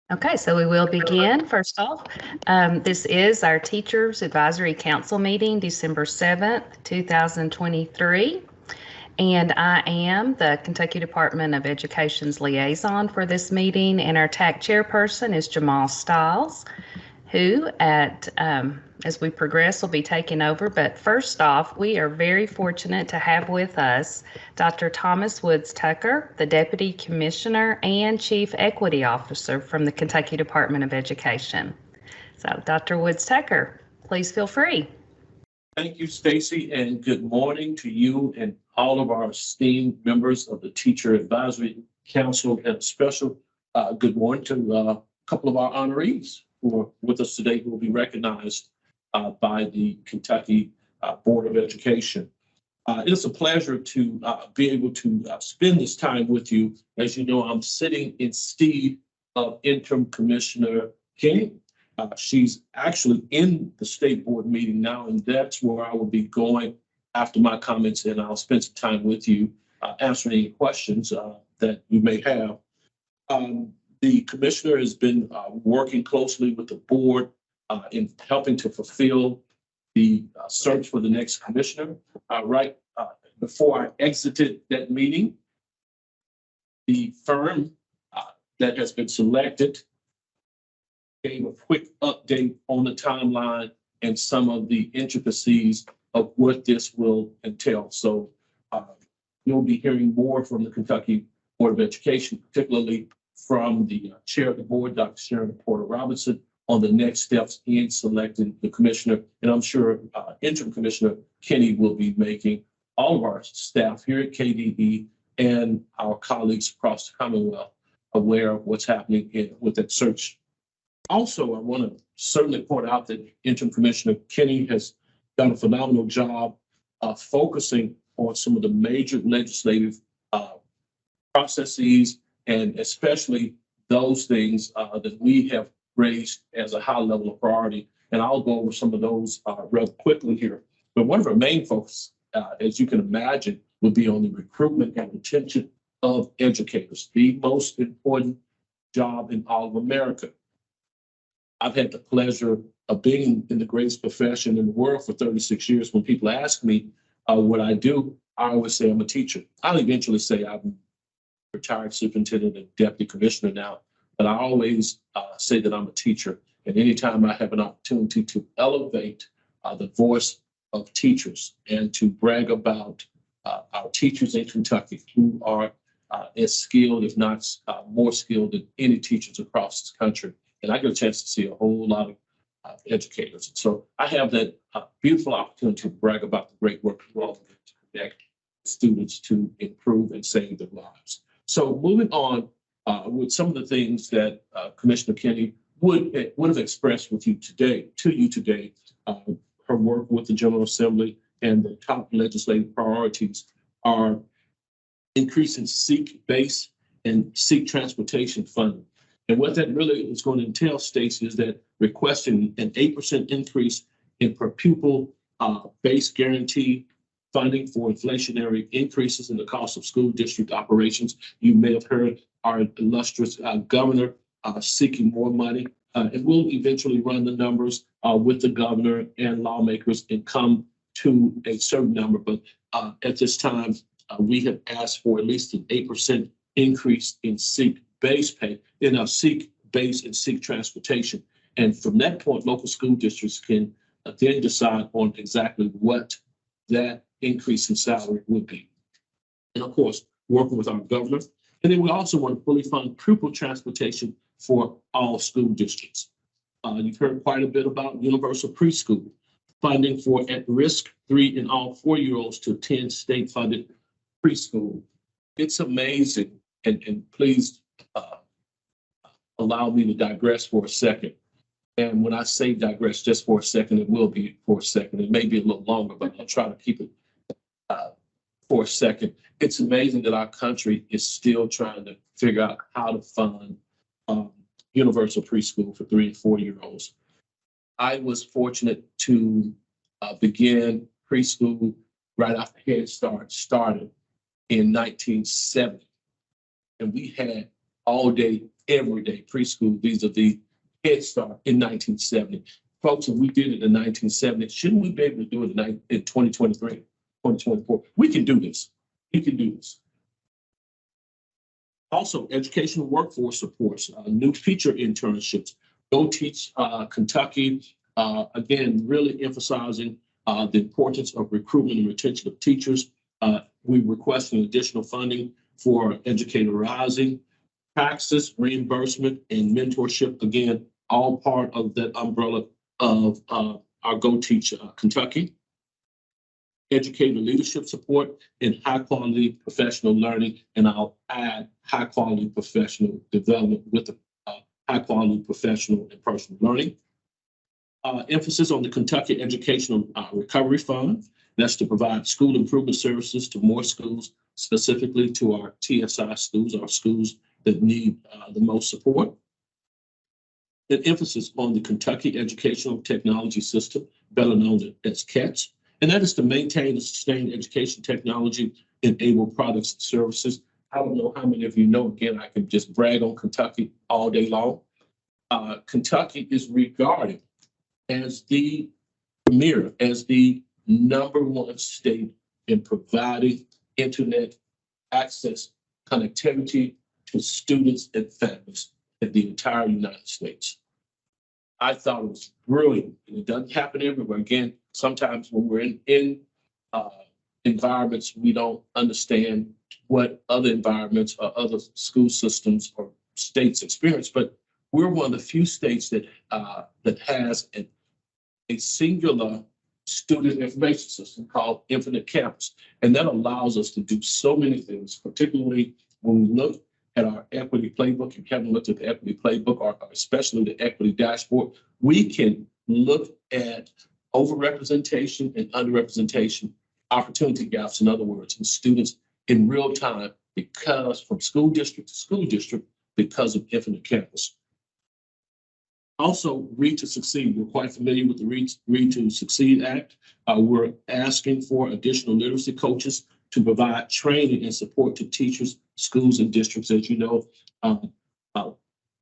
Okay, so we will begin. First off, this is our Teachers Advisory Council meeting, December 7th, 2023. And I am the Kentucky Department of Education's liaison for this meeting, and our TAC chairperson is Jamal Stiles, who as we progress will be taking over. But first off, we are very fortunate to have with us Dr. Thomas Woods Tucker, the Deputy Commissioner and Chief Equity Officer from the Kentucky Department of Education. So Dr. Woods Tucker, please feel free. Thank you, Stacy, and good morning to you and all of our esteemed members of the Teacher Advisory Council, and a special good morning to a couple of our honorees who are with us today, who will be recognized by the Kentucky Board of Education. It is a pleasure to be able to spend this time with you. As you know, I'm sitting instead of Interim Commissioner Kenny. She's actually in the state board meeting now, and that's where I will be going after my comments, and I'll spend some time with you answering any questions that you may have. The commissioner has been working closely with the board in helping to fulfill the search for the next commissioner. Right before I exited that meeting, the firm that has been selected gave a quick update on the timeline and some of the intricacies of what this will entail. So you'll be hearing more from the Kentucky Board of Education, particularly from the chair of the board, Dr. Sharon Porter Robinson, on the next steps in selecting the commissioner. And I'm sure Interim Commissioner Kenny will be making all of our staff here at KDE and our colleagues across the Commonwealth aware of what's happening with that search. Also, I want to certainly point out that Interim Commissioner Kenny has done a phenomenal job focusing on some of the major legislative processes, and especially those things that we have raised as a high level of priority. And I'll go over some of those real quickly here. But one of our main focus, as you can imagine, would be on the recruitment and retention of educators, the most important job in all of America. I've had the pleasure of being in the greatest profession in the world for 36 years. When people ask me what I do, I always say I'm a teacher. I'll eventually say I'm retired superintendent and deputy commissioner now, but I always say that I'm a teacher. And anytime I have an opportunity to elevate the voice of teachers and to brag about our teachers in Kentucky, who are as skilled, if not more skilled than any teachers across this country. And I get a chance to see a whole lot of educators. So I have that beautiful opportunity to brag about the great work we're all doing to connect students to improve and save their lives. So moving on with some of the things that Commissioner Kenny would have expressed with you today, her work with the General Assembly and the top legislative priorities are increasing SEEK base and SEEK transportation funding. And what that really is going to entail, Stacey, is that requesting an 8% increase in per pupil base guarantee funding for inflationary increases in the cost of school district operations. You may have heard our illustrious governor seeking more money. And we'll eventually run the numbers with the governor and lawmakers and come to a certain number. But at this time, we have asked for at least an 8% increase in SEEK base pay, in our SEEK base and SEEK transportation. And from that point, local school districts can then decide on exactly what that increase in salary would be. And of course, working with our governor. And then we also want to fully fund pupil transportation for all school districts. You've heard quite a bit about universal preschool, funding for at-risk 3 and all 4-year-olds to attend state-funded preschool. It's amazing, and please allow me to digress for a second. And when I say digress just for a second, it will be for a second. It may be a little longer, but I'll try to keep it for a second. It's amazing that our country is still trying to figure out how to fund universal preschool for 3 and 4-year-olds. I was fortunate to begin preschool right after Head Start started in 1970. And we had all day, every day preschool vis-a-vis Head Start in 1970. Folks, if we did it in 1970, shouldn't we be able to do it in 2023, 2024? We can do this. We can do this. Also, educational workforce supports, new teacher internships. Go Teach Kentucky, again, really emphasizing the importance of recruitment and retention of teachers. We requesting additional funding for Educator Rising, taxes, reimbursement, and mentorship. Again, all part of that umbrella of our Go Teach Kentucky. Educator leadership support and high quality professional learning. And I'll add high quality professional development with the high quality professional and personal learning. Emphasis on the Kentucky Educational Recovery Fund. That's to provide school improvement services to more schools, specifically to our TSI schools, our schools that need the most support. An emphasis on the Kentucky Educational Technology System, better known as KETS, and that is to maintain and sustain education technology, enable products and services. I don't know how many of you know, again, I can just brag on Kentucky all day long. Kentucky is regarded as the premier, as the #1 state in providing internet access connectivity to students and families in the entire United States. I thought it was brilliant, and it doesn't happen everywhere. Again, sometimes when we're in environments, we don't understand what other environments or other school systems or states experience, but we're one of the few states that has a singular student information system called Infinite Campus. And that allows us to do so many things, particularly when we look at our equity playbook, and Kevin looked at the equity playbook, or especially the equity dashboard. We can look at overrepresentation and underrepresentation, opportunity gaps, in other words, in students in real time, because from school district to school district, because of Infinite Campus. Also, Read to Succeed. We're quite familiar with the Read to Succeed Act. We're asking for additional literacy coaches to provide training and support to teachers, schools, and districts. As you know,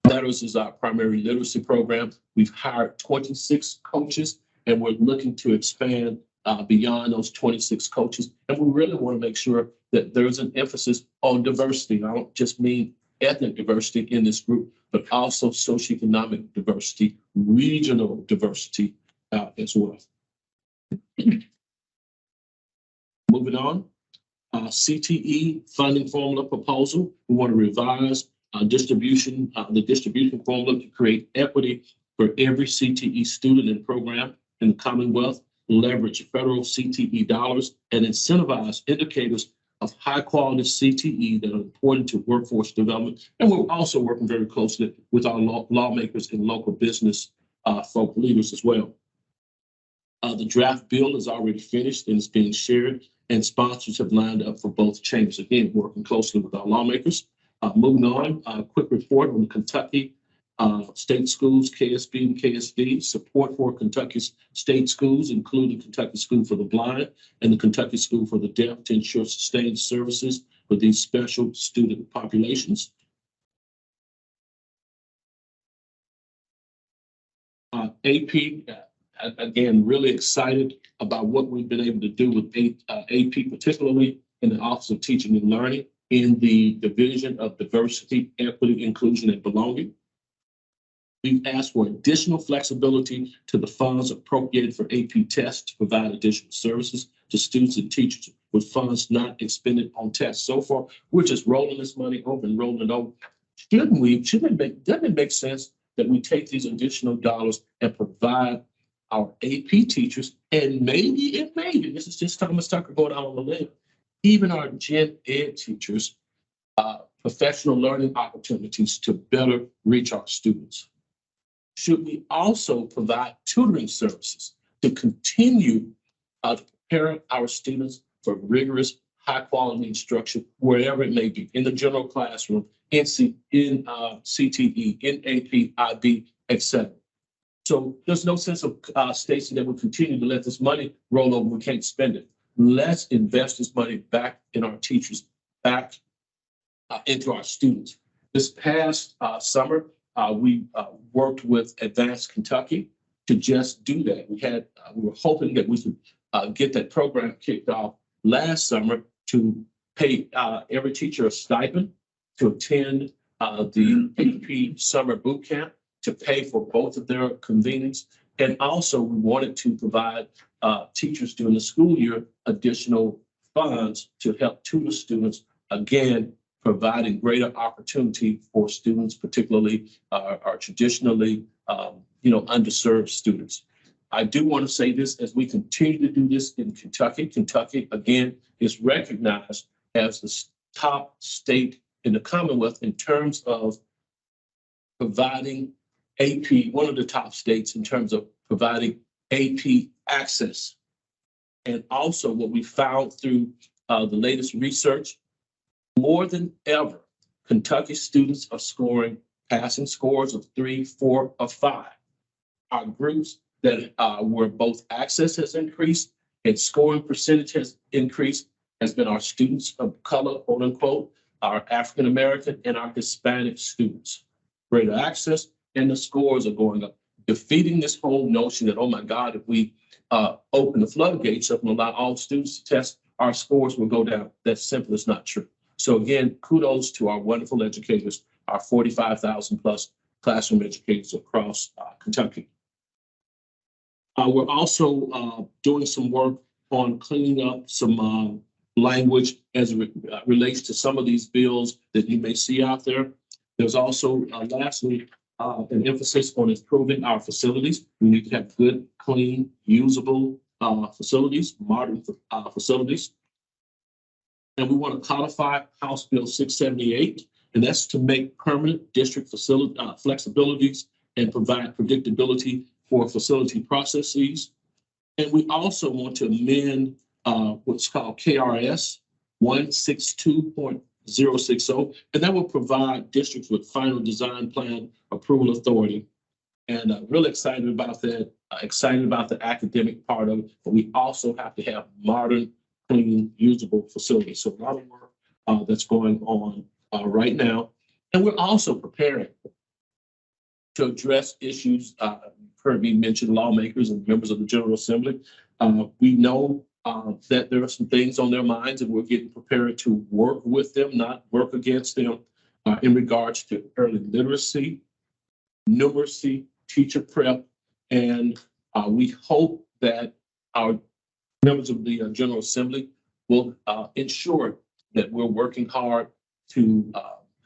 LETRS is our primary literacy program. We've hired 26 coaches, and we're looking to expand beyond those 26 coaches. And we really want to make sure that there's an emphasis on diversity. I don't just mean ethnic diversity in this group, but also socioeconomic diversity, regional diversity as well. Moving on, CTE funding formula proposal. We want to revise the distribution formula to create equity for every CTE student and program in the Commonwealth, leverage federal CTE dollars, and incentivize indicators of high quality CTE that are important to workforce development. And we're also working very closely with our lawmakers and local business folk leaders as well. The draft bill is already finished and is being shared, and sponsors have lined up for both chambers. Again, working closely with our lawmakers. Moving on, a quick report on the Kentucky state schools, KSB and KSD, support for Kentucky's state schools, including Kentucky School for the Blind and the Kentucky School for the Deaf, to ensure sustained services for these special student populations. AP, again, really excited about what we've been able to do with AP, particularly in the Office of Teaching and Learning in the Division of Diversity, Equity, Inclusion, and Belonging. We've asked for additional flexibility to the funds appropriated for AP tests to provide additional services to students and teachers with funds not expended on tests. So far, we're just rolling this money over and rolling it over. Doesn't it make sense that we take these additional dollars and provide our AP teachers, and maybe, this is just Thomas Tucker going out on the limb, even our gen ed teachers, professional learning opportunities to better reach our students? Should we also provide tutoring services to continue to prepare our students for rigorous, high-quality instruction, wherever it may be, in the general classroom, in CTE, in AP, IB, etc. So there's no sense of stating that we'll continue to let this money roll over. We can't spend it. Let's invest this money back in our teachers, back into our students. This past summer, we worked with Advanced Kentucky to just do that. We were hoping that we could get that program kicked off last summer to pay every teacher a stipend to attend the AP summer boot camp, to pay for both of their convenings. And also we wanted to provide teachers during the school year additional funds to help tutor students, again, providing greater opportunity for students, particularly our traditionally, underserved students. I do want to say this, as we continue to do this in Kentucky. Kentucky, again, is recognized as the top state in the Commonwealth in terms of providing AP, one of the top states in terms of providing AP access. And also what we found through the latest research, more than ever, Kentucky students are scoring passing scores of 3, 4, or 5. Our groups that where both access has increased and scoring percentage has increased has been our students of color, quote unquote, our African American and our Hispanic students. Greater access and the scores are going up, defeating this whole notion that, oh my God, if we open the floodgates up and allow all students to test, our scores will go down. That simply is not true. So again, kudos to our wonderful educators, our 45,000 plus classroom educators across Kentucky. We're also doing some work on cleaning up some language as it relates to some of these bills that you may see out there. There's also, lastly, an emphasis on improving our facilities. We need to have good, clean, usable facilities, modern facilities. And we want to codify House Bill 678, and that's to make permanent district facility flexibilities and provide predictability for facility processes. And we also want to amend what's called KRS 162.060, and that will provide districts with final design plan approval authority. And really excited about that, excited about the academic part of it, but we also have to have modern, clean, usable facilities. So a lot of work that's going on right now. And we're also preparing to address issues. You've heard me mention lawmakers and members of the General Assembly. We know that there are some things on their minds, and we're getting prepared to work with them, not work against them, in regards to early literacy, numeracy, teacher prep, and we hope that our members of the General Assembly will ensure that we're working hard to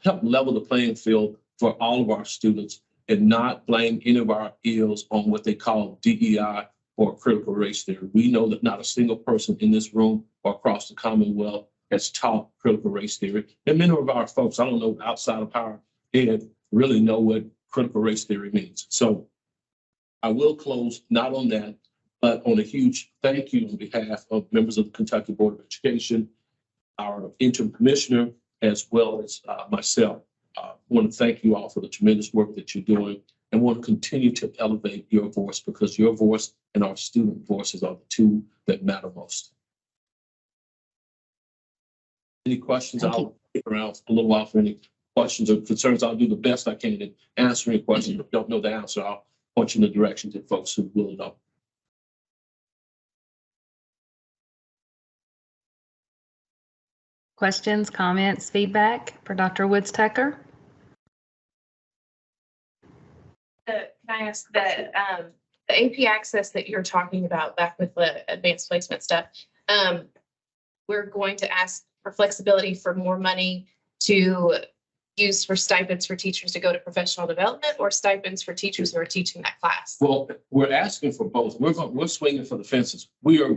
help level the playing field for all of our students and not blame any of our ills on what they call DEI or critical race theory. We know that not a single person in this room or across the Commonwealth has taught critical race theory. And many of our folks, I don't know, outside of our head, really know what critical race theory means. So I will close not on that, but on a huge thank you on behalf of members of the Kentucky Board of Education, our interim commissioner, as well as myself. I want to thank you all for the tremendous work that you're doing, and want to continue to elevate your voice, because your voice and our student voices are the two that matter most. Any questions? I'll stick around a little while for any questions or concerns. I'll do the best I can in answering questions. If you don't know the answer, I'll point you in the direction to folks who will know. Questions, comments, feedback for Dr. Woods Tucker? Can I ask that the AP access that you're talking about back with the advanced placement stuff, we're going to ask for flexibility for more money to use for stipends for teachers to go to professional development, or stipends for teachers who are teaching that class? Well, we're asking for both. We're swinging for the fences. We are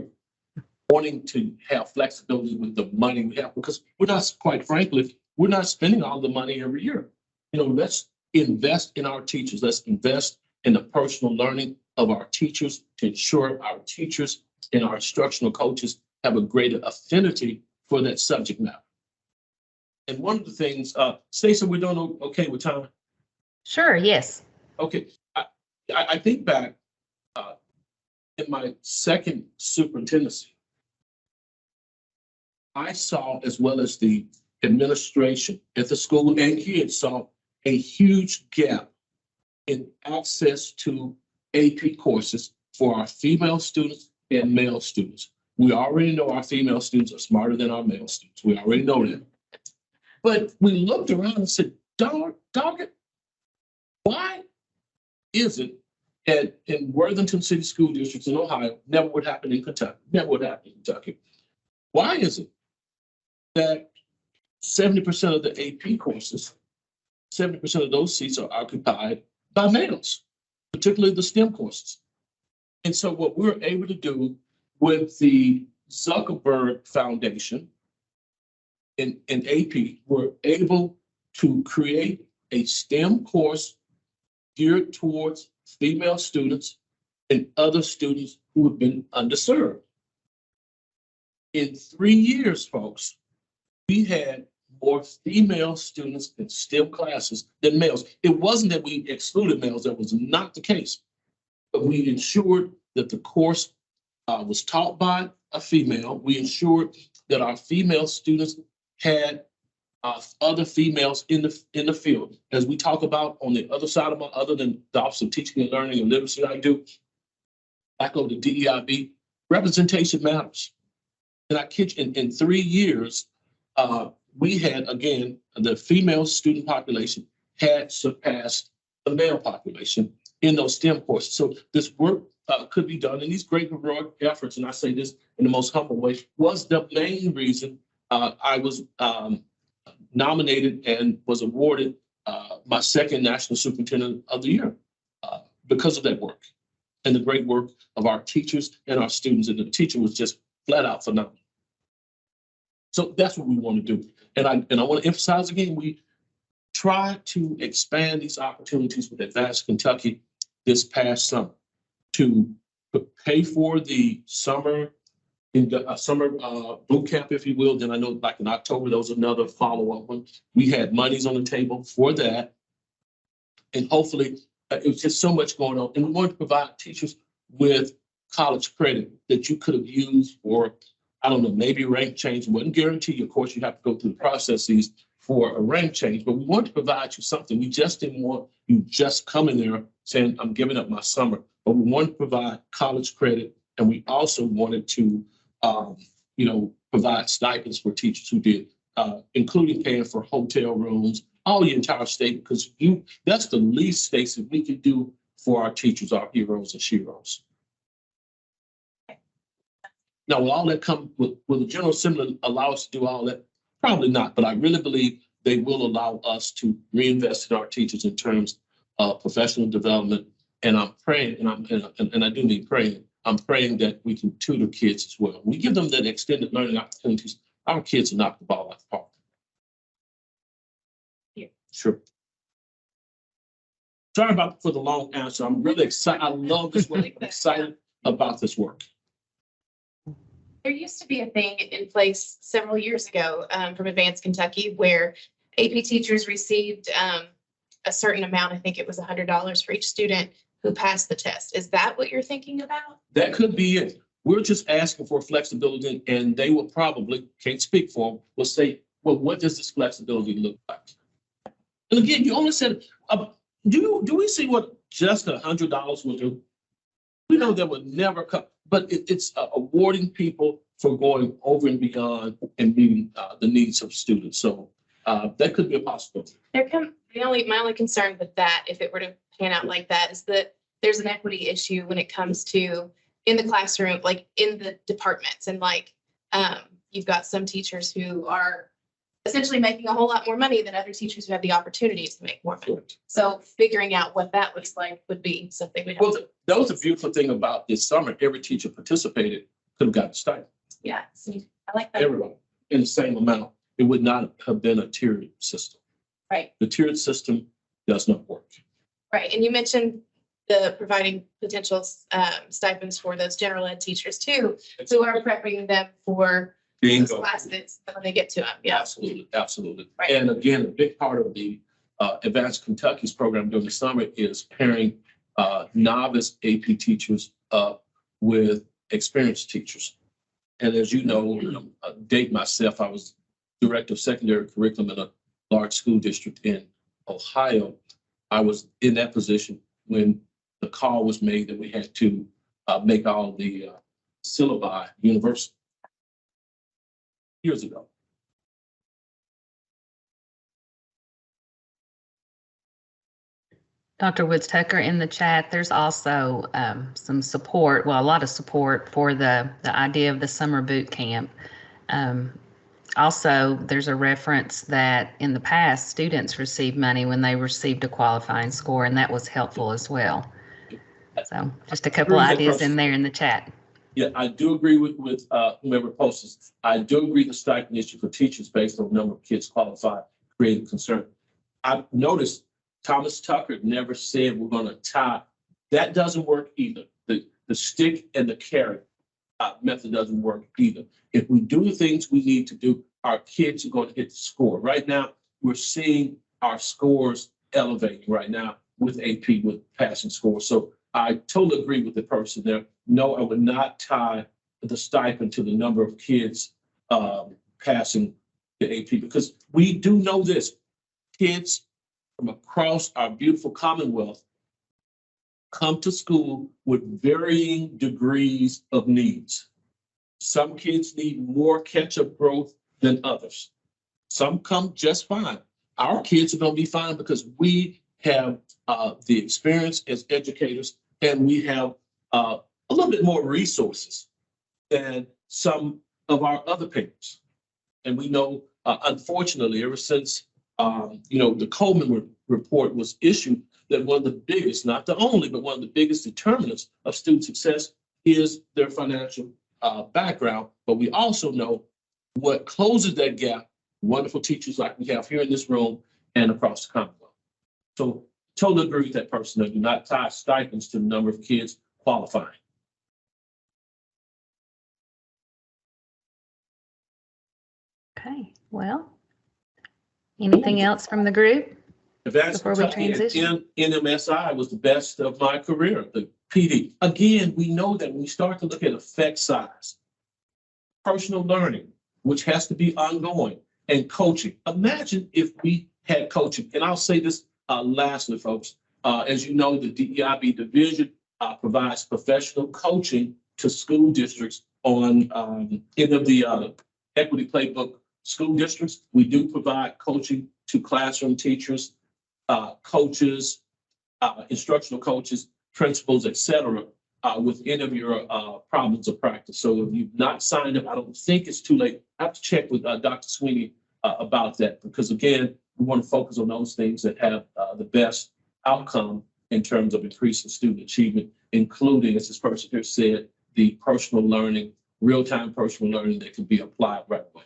wanting to have flexibility with the money we have, because we're not, quite frankly, we're not spending all the money every year. Let's invest in our teachers. Let's invest in the personal learning of our teachers to ensure our teachers and our instructional coaches have a greater affinity for that subject matter. And one of the things, Stacey, we're doing okay with time? Sure, yes. Okay, I think back in my second superintendency, I saw, as well as the administration at the school and kids saw a huge gap in access to AP courses for our female students and male students. We already know our female students are smarter than our male students. We already know that. But we looked around and said, dog it, why is it that in Worthington City School Districts in Ohio, never would happen in Kentucky, never would happen in Kentucky. Why is it that 70% of the AP courses, 70% of those seats are occupied by males, particularly the STEM courses? And so what we're able to do with the Zuckerberg Foundation in AP, we're able to create a STEM course geared towards female students and other students who have been underserved. In 3 years, folks, we had more female students in STEM classes than males. It wasn't that we excluded males, that was not the case. But we ensured that the course was taught by a female. We ensured that our female students had other females in the field. As we talk about on the other side of other than the Office of Teaching and Learning and Literacy I do, back over to DEIB, representation matters. And I kid you, in 3 years, we had, again, the female student population had surpassed the male population in those STEM courses. So this work could be done, and these great heroic efforts, and I say this in the most humble way, was the main reason I was nominated and was awarded my second National Superintendent of the Year because of that work and the great work of our teachers and our students. And the teacher was just flat out phenomenal. So that's what we want to do. And I want to emphasize again, we try to expand these opportunities with Advance Kentucky this past summer to pay for the summer boot camp, if you will. Then I know like in October, there was another follow-up one. We had monies on the table for that. And hopefully it was just so much going on. And we wanted to provide teachers with college credit that you could have used for, I don't know, maybe rank change. It wasn't guaranteed. Of course, you have to go through the processes for a rank change, but we wanted to provide you something. We just didn't want you just coming there saying, I'm giving up my summer, but we wanted to provide college credit. And we also wanted to, provide stipends for teachers who did, including paying for hotel rooms, all the entire state, because that's the least, Stacey, we could do for our teachers, our heroes and sheroes. Now, will all that come, will the General Assembly allow us to do all that? Probably not, but I really believe they will allow us to reinvest in our teachers in terms of professional development. And I'm praying, and I do mean praying, I'm praying that we can tutor kids as well. We give them that extended learning opportunities. Our kids will knock the ball out of the park. Yeah. Sure. Sorry for the long answer. I'm really excited. I love this work. I'm excited about this work. There used to be a thing in place several years ago from Advance Kentucky where AP teachers received a certain amount. I think it was $100 for each student who passed the test. Is that what you're thinking about? That could be it. We're just asking for flexibility, and they will probably, can't speak for them, will say, well, what does this flexibility look like? And again, you only said, do we see what just $100 will do? We know that would never come, but it's awarding people for going over and beyond and meeting the needs of students. So that could be a possibility. My only concern with that, if it were to pan out like that, is that there's an equity issue when it comes to in the classroom, like in the departments, and like you've got some teachers who are essentially making a whole lot more money than other teachers who have the opportunities to make more money. So figuring out what that looks like would be something we'd have. Well, that was a beautiful thing about this summer. Every teacher participated, could have gotten a stipend. Yeah, see, I like that. Everyone in the same amount. It would not have been a tiered system. Right. The tiered system does not work. Right, and you mentioned the providing potential stipends for those general ed teachers too, who are prepping them for those classes when they get to them. Yeah, absolutely, absolutely. Right. And again, a big part of the Advanced Kentucky's program during the summer is pairing novice AP teachers up with experienced teachers. And as you know, date myself, I was director of secondary curriculum in a large school district in Ohio. I was in that position when the call was made that we had to make all the syllabi universal years ago. Dr. Woods Tucker, in the chat, there's also some support, well, a lot of support for the idea of the summer boot camp. Also, there's a reference that in the past, students received money when they received a qualifying score, and that was helpful as well. So just a couple ideas in there in the chat. Yeah, I do agree with whomever posted. I do agree the stipend issue for teachers based on the number of kids qualified created concern. I've noticed Thomas Tucker never said we're going to tie. That doesn't work either. The stick and the carrot method doesn't work either. If we do the things we need to do, our kids are going to hit the score. Right now, we're seeing our scores elevating right now with AP, with passing scores. So I totally agree with the person there. No, I would not tie the stipend to the number of kids passing the AP, because we do know this. Kids from across our beautiful Commonwealth come to school with varying degrees of needs. Some kids need more catch-up growth than others. Some come just fine. Our kids are going to be fine because we have the experience as educators, and we have a little bit more resources than some of our other parents. And we know, unfortunately, ever since the Coleman report was issued, that one of the biggest, not the only, but one of the biggest determinants of student success is their financial background. But we also know what closes that gap, wonderful teachers like we have here in this room and across the Commonwealth. So totally agree with that person that do not tie stipends to the number of kids qualifying. Okay, well, anything else from the group? Before we transition, NMSI was the best of my career, the PD. Again, we know that when we start to look at effect size, personal learning, which has to be ongoing, and coaching. Imagine if we had coaching. And I'll say this lastly, folks. As you know, the DEIB division provides professional coaching to school districts on any of the equity playbook school districts. We do provide coaching to classroom teachers, coaches, instructional coaches, principals, etc., with any of your problems of practice. So if you've not signed up, I don't think it's too late. I have to check with Dr. Sweeney about that, because again, we want to focus on those things that have the best outcome in terms of increasing student achievement, including, as this person here said, the personal learning, real-time personal learning that can be applied right away.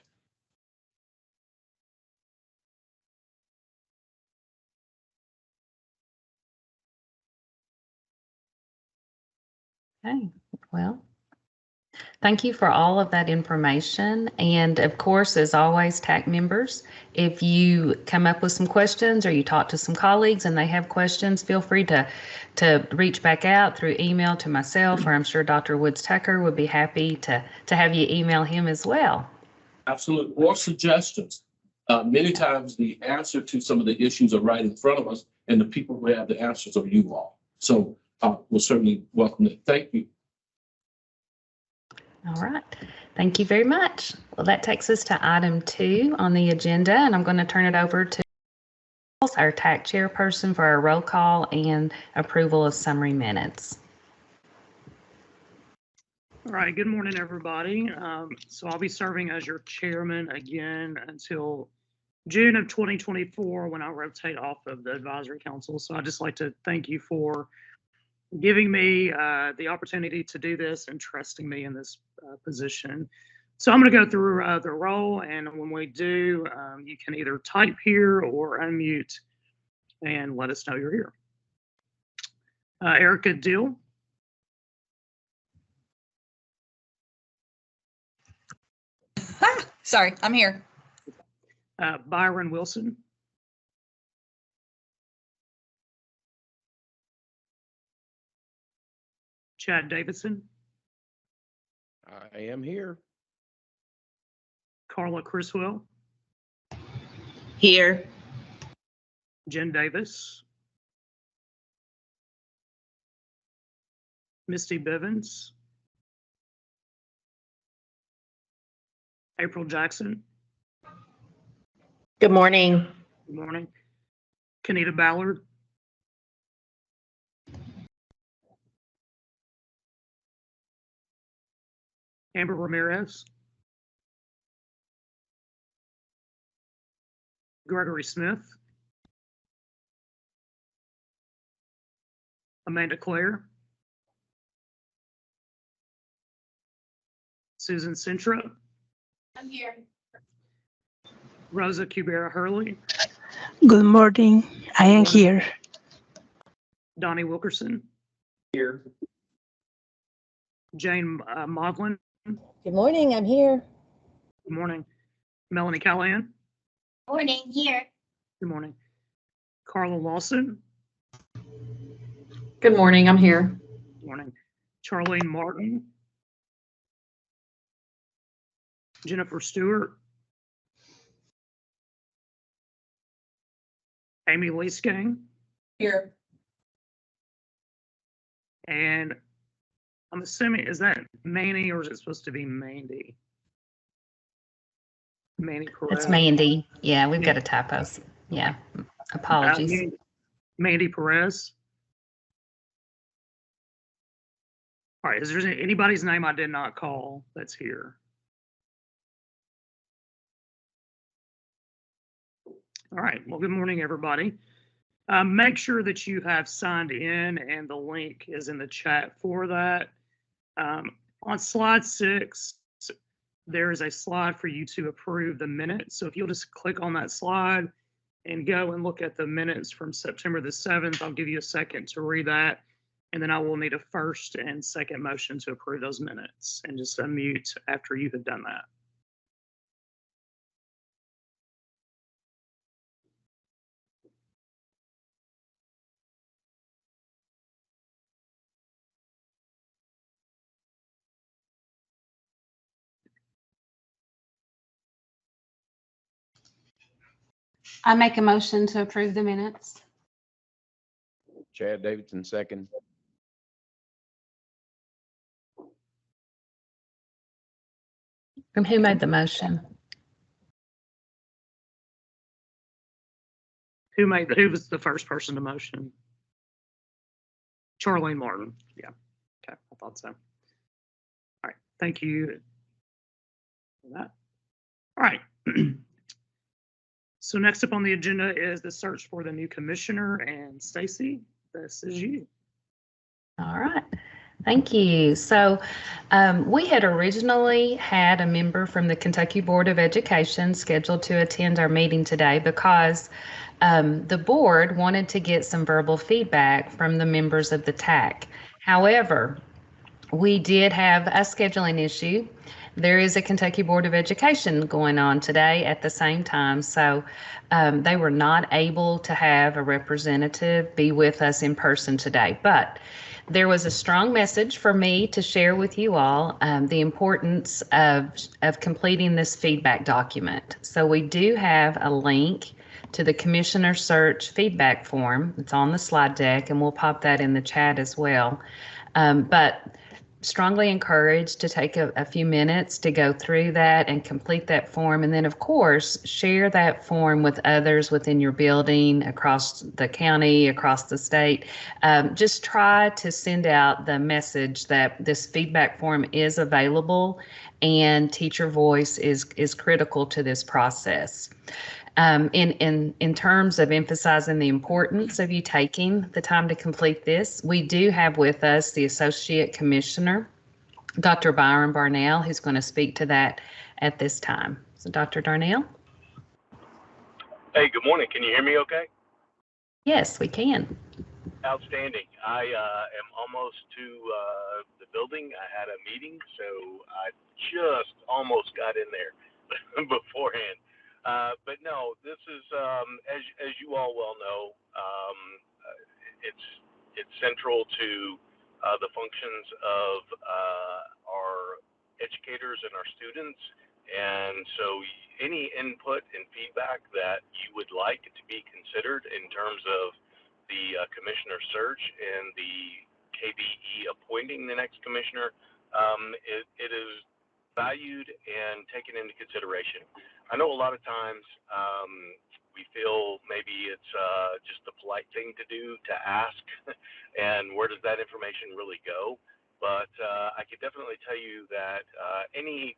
Okay, well, thank you for all of that information. And of course, as always, TAC members, if you come up with some questions or you talk to some colleagues and they have questions, feel free to reach back out through email to myself, or I'm sure Dr. Woods Tucker would be happy to have you email him as well. Absolutely. Or suggestions. Many times the answer to some of the issues are right in front of us, and the people who have the answers are you all. So we'll certainly welcome it. Thank you. All right. Thank you very much. Well, that takes us to item 2 on the agenda, and I'm going to turn it over to our TAC chairperson for our roll call and approval of summary minutes. All right, good morning, everybody. So I'll be serving as your chairman again until June of 2024, when I rotate off of the advisory council. So I'd just like to thank you for giving me the opportunity to do this and trusting me in this position. So I'm going to go through the roll, and when we do, you can either type here or unmute and let us know you're here. Erica Dill. Sorry, I'm here. Byron Wilson. Chad Davidson. I am here. Carla Criswell. Here. Jen Davis, Misty Bivens, April Jackson, Good morning. good morning. Kenita Ballard, Amber Ramirez, Gregory Smith, Amanda Claire, Susan Sintra, I'm here. Rosa Kubera Hurley, Good morning. I am Morning. here. Donnie Wilkerson, Here. Jane Maudlin, Good morning, I'm here. good morning. Melanie Callahan, Morning, here. good morning. Carla Lawson, Good morning, I'm here. good morning. Charlene Martin, Jennifer Stewart, Amy Leesgang, Here. and I'm assuming, is that Manny or is it supposed to be Mandy? Manny Perez. That's Mandy. Yeah, we've got a typos. Yeah, apologies. Mandy Perez. All right, is there anybody's name I did not call that's here? All right, well, good morning, everybody. Make sure that you have signed in and the link is in the chat for that. On slide 6, there is a slide for you to approve the minutes. So if you'll just click on that slide and go and look at the minutes from September the 7th, I'll give you a second to read that. And then I will need a first and second motion to approve those minutes, and just unmute after you have done that. I make a motion to approve the minutes. Chad Davidson, second. And who made the motion? Who was the first person to motion? Charlene Martin. Yeah. Okay, I thought so. All right, thank you for that. All right. So next up on the agenda is the search for the new commissioner, and Stacy, this is you. All right. Thank you. So we had originally had a member from the Kentucky Board of Education scheduled to attend our meeting today because the board wanted to get some verbal feedback from the members of the TAC. However, we did have a scheduling issue. There is a Kentucky Board of Education going on today at the same time, so they were not able to have a representative be with us in person today. But there was a strong message for me to share with you all the importance of completing this feedback document. So we do have a link to the Commissioner Search feedback form. It's on the slide deck, and we'll pop that in the chat as well. But strongly encouraged to take a few minutes to go through that and complete that form. And then, of course, share that form with others within your building, across the county, across the state. Just try to send out the message that this feedback form is available and teacher voice is critical to this process. In terms of emphasizing the importance of you taking the time to complete this, we do have with us the Associate Commissioner, Dr. Byron Barnell, who's going to speak to that at this time. So Dr. Darnell? Hey, good morning. Can you hear me okay? Yes, we can. Outstanding. I am almost to the building. I had a meeting, so I just almost got in there beforehand. But no, this is, as you all well know, it's central to the functions of our educators and our students, And so any input and feedback that you would like to be considered in terms of the commissioner search and the KBE appointing the next commissioner, it is valued and taken into consideration. I know a lot of times we feel maybe it's just a polite thing to do to ask, and where does that information really go? But I could definitely tell you that any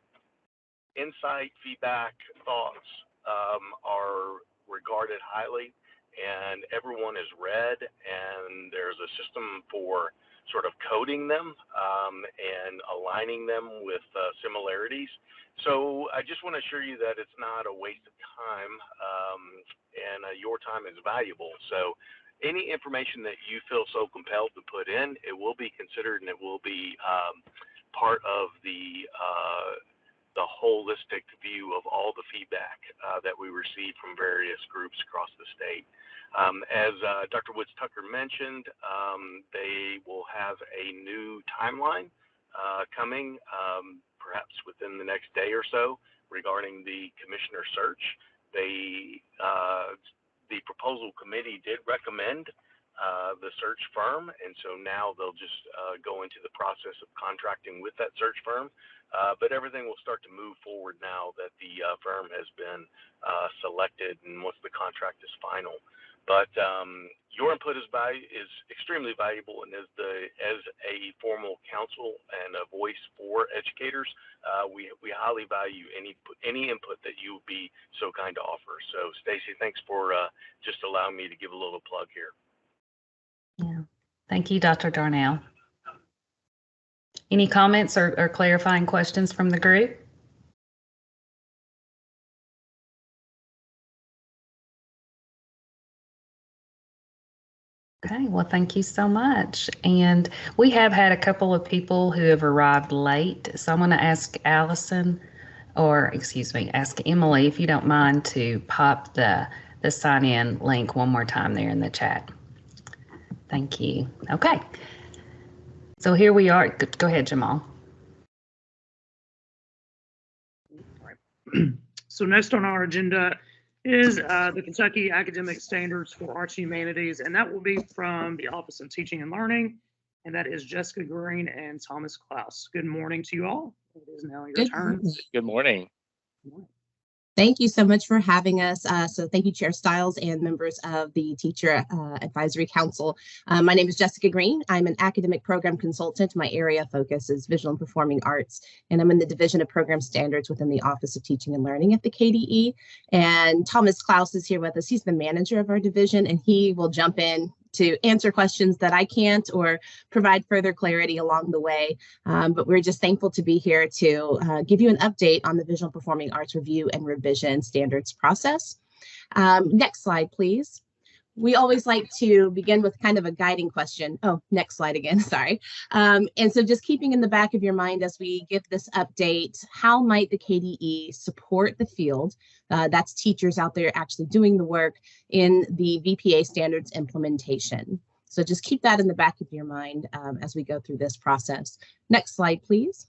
insight, feedback, thoughts are regarded highly, and everyone is read, and there's a system for sort of coding them and aligning them with similarities. So I just want to assure you that it's not a waste of time, and your time is valuable. So any information that you feel so compelled to put in, it will be considered, and it will be part of the holistic view of all the feedback that we receive from various groups across the state. As Dr. Woods Tucker mentioned, they will have a new timeline coming perhaps within the next day or so regarding the commissioner search. The proposal committee did recommend the search firm, and so now they'll just go into the process of contracting with that search firm. But everything will start to move forward now that the firm has been selected and once the contract is final. But your input is extremely valuable, and as a formal counsel and a voice for educators, we highly value any input that you would be so kind to offer. So Stacy, thanks for just allowing me to give a little plug here. Yeah. Thank you, Dr. Darnell. Any comments or clarifying questions from the group? Okay, well, thank you so much. And we have had a couple of people who have arrived late. So I'm going to ask Allison, or excuse me, ask Emily, if you don't mind, to pop the sign-in link one more time there in the chat. Thank you. Okay. So here we are. Go ahead, Jamal. So next on our agenda is the Kentucky Academic Standards for Arts and Humanities, and that will be from the Office of Teaching and Learning, and that is Jessica Green and Thomas Klaus. Good morning to you all. It is now your turn. Good morning. Good morning. Thank you so much for having us. So thank you, Chair Stiles and members of the Teacher Advisory Council. My name is Jessica Green. I'm an academic program consultant. My area of focus is visual and performing arts, and I'm in the Division of Program Standards within the Office of Teaching and Learning at the KDE. And Thomas Klaus is here with us. He's the manager of our division, and he will jump in to answer questions that I can't or provide further clarity along the way. But we're just thankful to be here to give you an update on the Visual Performing Arts Review and Revision Standards process. Next slide, please. We always like to begin with kind of a guiding question. Oh, next slide again, sorry. And so just keeping in the back of your mind as we give this update, how might the KDE support the field, that's teachers out there actually doing the work, in the VPA standards implementation? So just keep that in the back of your mind as we go through this process. Next slide, please.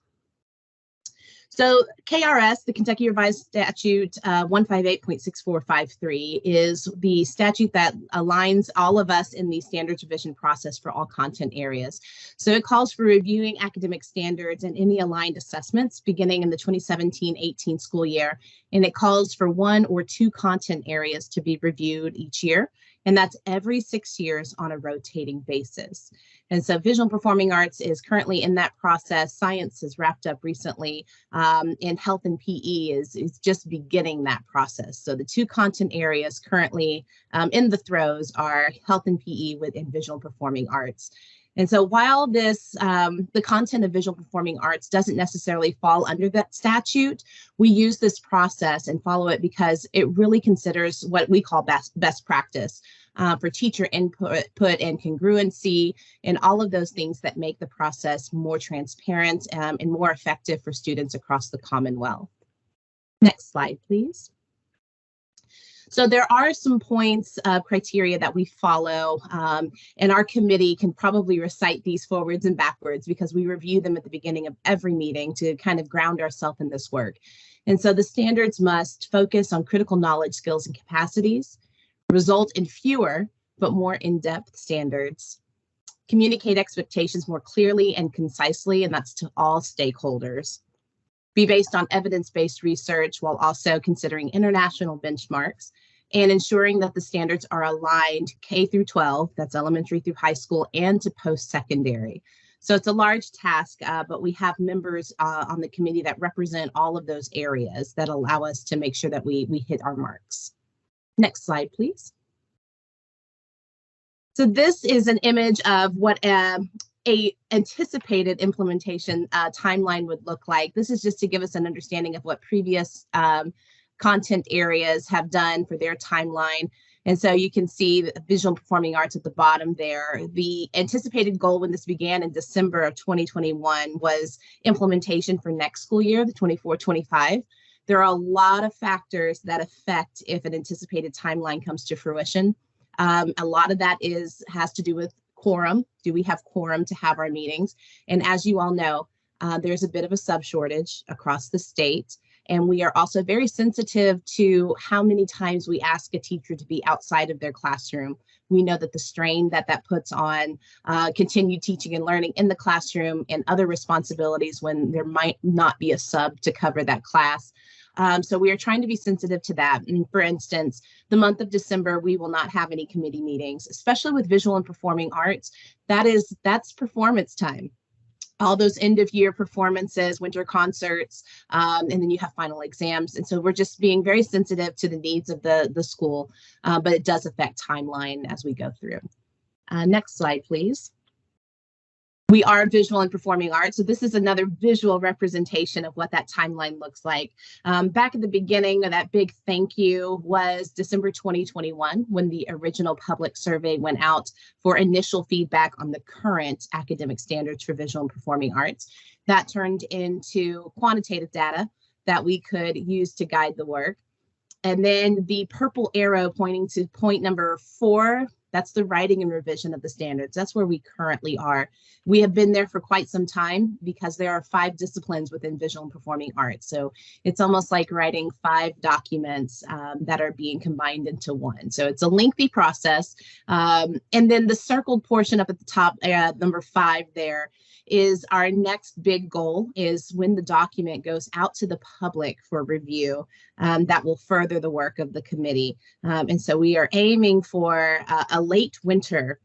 So KRS, the Kentucky Revised Statute 158.6453, is the statute that aligns all of us in the standards revision process for all content areas. So it calls for reviewing academic standards and any aligned assessments beginning in the 2017-18 school year. And it calls for 1 or 2 content areas to be reviewed each year. And that's every 6 years on a rotating basis. And so visual and performing arts is currently in that process. Science has wrapped up recently, and health and PE is just beginning that process. So the 2 content areas currently in the throes are health and PE within visual and performing arts. And so while this, the content of visual performing arts doesn't necessarily fall under that statute, we use this process and follow it because it really considers what we call best practice for teacher input and congruency and all of those things that make the process more transparent and more effective for students across the Commonwealth. Next slide, please. So there are some points of criteria that we follow, and our committee can probably recite these forwards and backwards because we review them at the beginning of every meeting to kind of ground ourselves in this work. And so the standards must focus on critical knowledge, skills, and capacities, result in fewer but more in-depth standards, communicate expectations more clearly and concisely, and that's to all stakeholders, be based on evidence-based research while also considering international benchmarks, and ensuring that the standards are aligned K through 12, that's elementary through high school, and to post-secondary. So it's a large task, but we have members on the committee that represent all of those areas that allow us to make sure that we hit our marks. Next slide, please. So this is an image of what a anticipated implementation timeline would look like. This is just to give us an understanding of what previous content areas have done for their timeline. And so you can see the visual and performing arts at the bottom there. The anticipated goal when this began in December of 2021 was implementation for next school year, the 24-25. There are a lot of factors that affect if an anticipated timeline comes to fruition. A lot of that has to do with quorum. Do we have quorum to have our meetings? And as you all know, there's a bit of a sub shortage across the state. And we are also very sensitive to how many times we ask a teacher to be outside of their classroom. We know that the strain that puts on continued teaching and learning in the classroom and other responsibilities when there might not be a sub to cover that class. So we are trying to be sensitive to that. And for instance, the month of December, we will not have any committee meetings, especially with visual and performing arts. That's performance time. All those end of year performances, winter concerts, and then you have final exams. And so we're just being very sensitive to the needs of the school, but it does affect timeline as we go through. Next slide, please. We are visual and performing arts. So this is another visual representation of what that timeline looks like. Back at the beginning of that big thank you was December 2021, when the original public survey went out for initial feedback on the current academic standards for visual and performing arts. That turned into quantitative data that we could use to guide the work. And then the purple arrow pointing to point number 4, that's the writing and revision of the standards. That's where we currently are. We have been there for quite some time because there are 5 disciplines within visual and performing arts. So it's almost like writing 5 documents that are being combined into one. So it's a lengthy process. And then the circled portion up at the top, number 5 there, is our next big goal is when the document goes out to the public for review, that will further the work of the committee. And so we are aiming for a late winter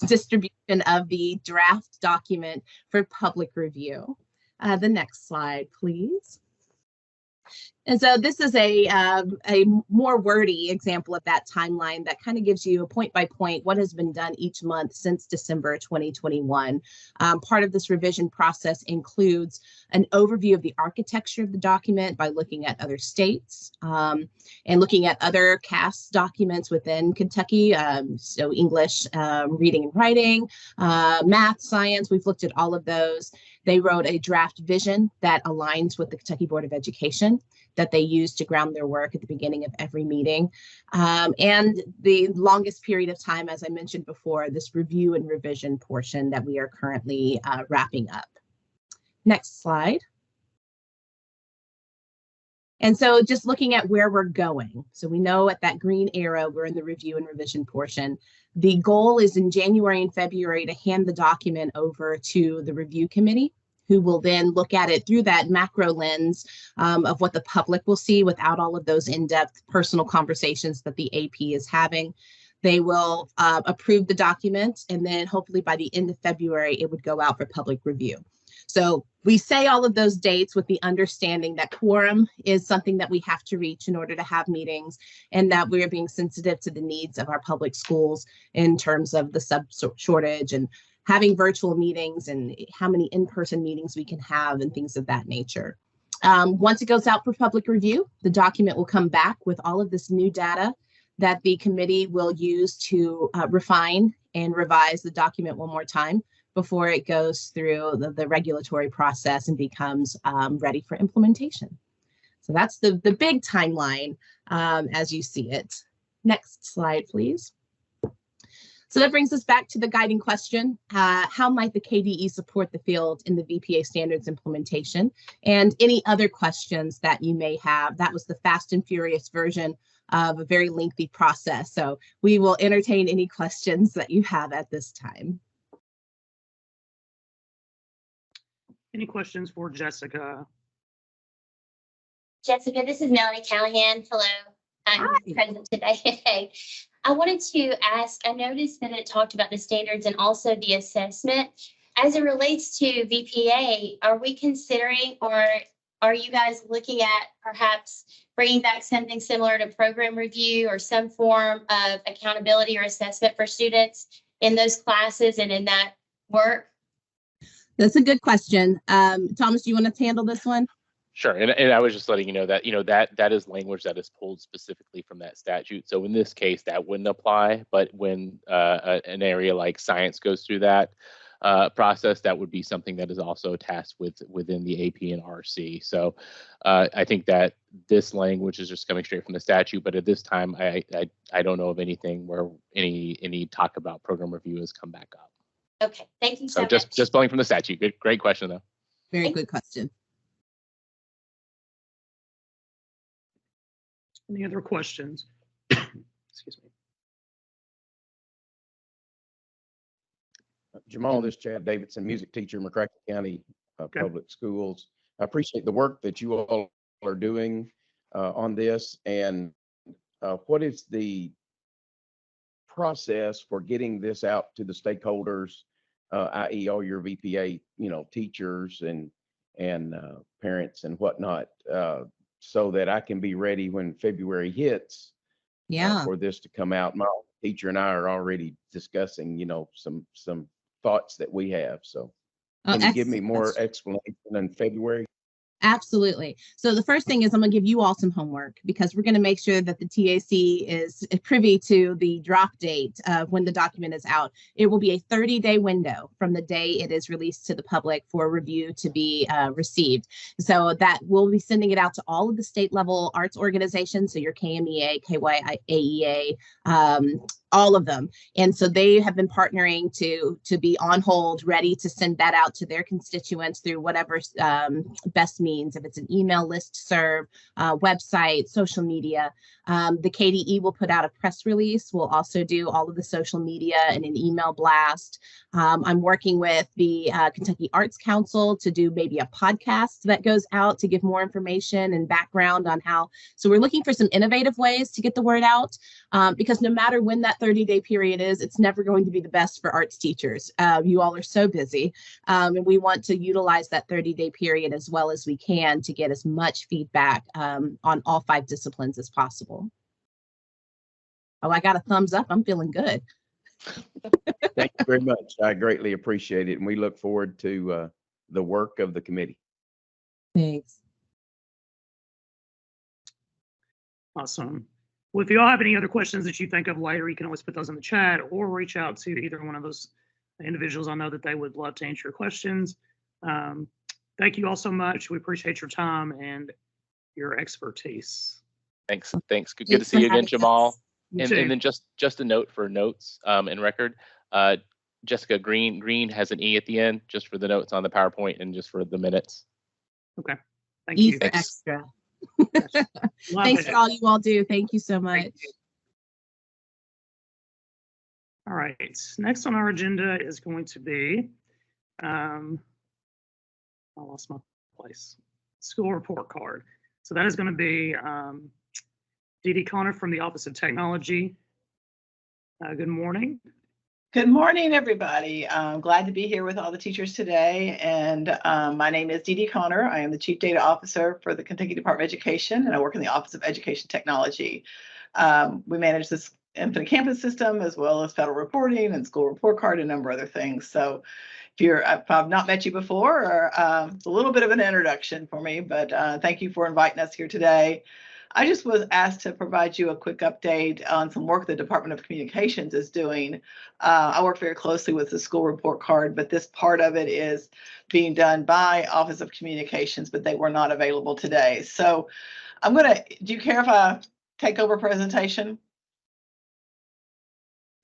distribution of the draft document for public review. The next slide, please. And so this is a more wordy example of that timeline that kind of gives you a point by point what has been done each month since December 2021. Part of this revision process includes an overview of the architecture of the document by looking at other states and looking at other CAS documents within Kentucky. So English, reading and writing, math, science, we've looked at all of those. They wrote a draft vision that aligns with the Kentucky Board of Education that they use to ground their work at the beginning of every meeting. And the longest period of time, as I mentioned before, this review and revision portion that we are currently wrapping up. Next slide. And so just looking at where we're going. So we know at that green arrow, we're in the review and revision portion. The goal is in January and February to hand the document over to the review committee, who will then look at it through that macro lens of what the public will see without all of those in-depth personal conversations that the AP is having. They will approve the document, and then hopefully by the end of February, it would go out for public review. So we say all of those dates with the understanding that quorum is something that we have to reach in order to have meetings, and that we are being sensitive to the needs of our public schools in terms of the sub shortage and having virtual meetings and how many in-person meetings we can have and things of that nature. Once it goes out for public review, the document will come back with all of this new data that the committee will use to refine and revise the document one more time before it goes through the regulatory process and becomes ready for implementation. So that's the big timeline as you see it. Next slide, please. So that brings us back to the guiding question. How might the KDE support the field in the VPA standards implementation? And any other questions that you may have. That was the fast and furious version of a very lengthy process. So we will entertain any questions that you have at this time. Any questions for Jessica? Jessica, this is Melanie Callahan. Hello, I'm Hi. present today. I wanted to ask, I noticed that it talked about the standards and also the assessment. As it relates to VPA, are we considering or are you guys looking at perhaps bringing back something similar to program review or some form of accountability or assessment for students in those classes and in that work? That's a good question. Thomas, do you want to handle this one? Sure, and I was just letting you know that that is language that is pulled specifically from that statute. So in this case, that wouldn't apply. But when an area like science goes through that process, that would be something that is also tasked within the AP and RC. So I think that this language is just coming straight from the statute. But at this time, I don't know of anything where any talk about program review has come back up. Okay, thank you so much. Just pulling from the statute. Great question though. Very good question. Any other questions? Excuse me. Jamal, this is Chad Davidson, music teacher, McCracken County Okay. Public Schools. I appreciate the work that you all are doing on this. And what is the process for getting this out to the stakeholders, i.e. all your VPA, teachers and parents and whatnot, so that I can be ready when February hits for this to come out? My teacher and I are already discussing, some thoughts that we have. So can you give me more explanation in February? Absolutely. So the first thing is I'm going to give you all some homework because we're going to make sure that the TAC is privy to the drop date of when the document is out. It will be a 30-day window from the day it is released to the public for review to be received. So that we'll be sending it out to all of the state level arts organizations. So your KMEA, KYAEA, all of them. And so they have been partnering to be on hold, ready to send that out to their constituents through whatever best means, if it's an email listserv, website, social media. The KDE will put out a press release. We'll also do all of the social media and an email blast. I'm working with the Kentucky Arts Council to do maybe a podcast that goes out to give more information and background on how. So we're looking for some innovative ways to get the word out because no matter when that 30-day period is, it's never going to be the best for arts teachers. You all are so busy, and we want to utilize that 30-day period as well as we can to get as much feedback on all 5 disciplines as possible. Oh, I got a thumbs up. I'm feeling good. Thank you very much. I greatly appreciate it. And we look forward to the work of the committee. Thanks. Awesome. Well, if you all have any other questions that you think of later, you can always put those in the chat or reach out to either one of those individuals. I know that they would love to answer your questions. Thank you all so much. We appreciate your time and your expertise. Thanks. Good to see you again, Jamal. And then just a note for notes and record. Jessica Green has an E at the end, just for the notes on the PowerPoint and just for the minutes. Okay. Thank you. For extra. Thanks for all you all do. Thank you so much. All right. Next on our agenda is going to be, I lost my place. School report card. So that is going to be Dee Dee Connor from the Office of Technology. Good morning. Good morning, everybody. I'm glad to be here with all the teachers today. And my name is Dee Dee Connor. I am the Chief Data Officer for the Kentucky Department of Education, and I work in the Office of Education Technology. We manage this Infinite Campus system as well as federal reporting and school report card and a number of other things. So if I've not met you before, it's a little bit of an introduction for me, but thank you for inviting us here today. I just was asked to provide you a quick update on some work the Department of Communications is doing. I work very closely with the school report card, but this part of it is being done by Office of Communications, but they were not available today. So do you care if I take over presentation?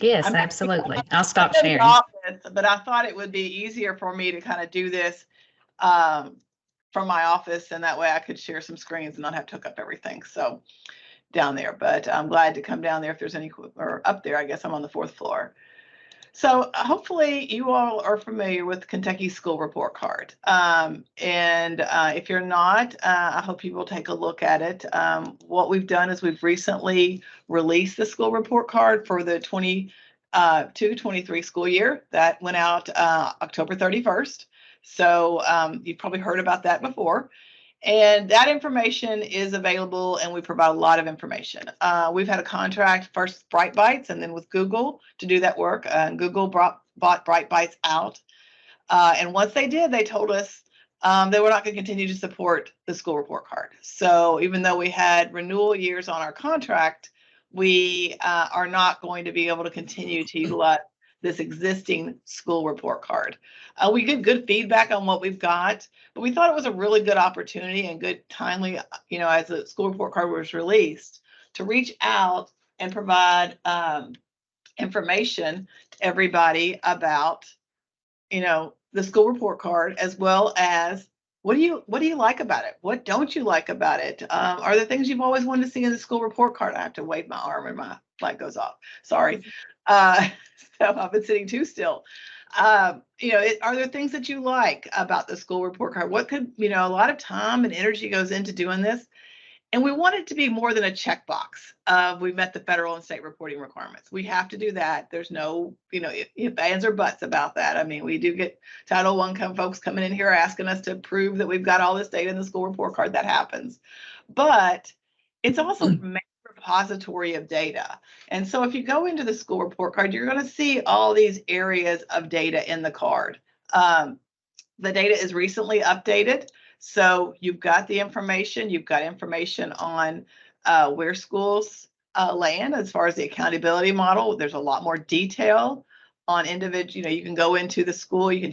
Yes, I'm- absolutely. I'll stop I'm in the sharing. office, but I thought it would be easier for me to kind of do this from my office, and that way I could share some screens and not have to hook up everything. So down there, but I'm glad to come down there if there's any, or up there, I guess I'm on the 4th floor. So hopefully you all are familiar with Kentucky School Report Card. If you're not, I hope you will take a look at it. What we've done is we've recently released the School Report Card for the 22-23 school year. That went out October 31st. So you've probably heard about that before. And that information is available, and we provide a lot of information. We've had a contract first Bright Bites and then with Google to do that work. Google bought Bright Bites out. And once they did, they told us they were not going to continue to support the school report card. So even though we had renewal years on our contract, we are not going to be able to continue to utilize this existing school report card. We get good feedback on what we've got, but we thought it was a really good opportunity and good timely, as the school report card was released, to reach out and provide information to everybody about, the school report card, as well as what do you like about it? What don't you like about it? Are there things you've always wanted to see in the school report card? I have to wave my arm and my light goes off. Sorry. So I've been sitting too still. Are there things that you like about the school report card? What could, a lot of time and energy goes into doing this. And we want it to be more than a checkbox. We met the federal and state reporting requirements. We have to do that. There's no, if ands or buts about that. I mean, we do get Title I folks coming in here asking us to prove that we've got all this data in the school report card. That happens. But it's also a main repository of data. And so if you go into the school report card, you're going to see all these areas of data in the card. The data is recently updated. So you've got the information, you've got information on where schools land as far as the accountability model. There's a lot more detail on individual, you can go into the school, you can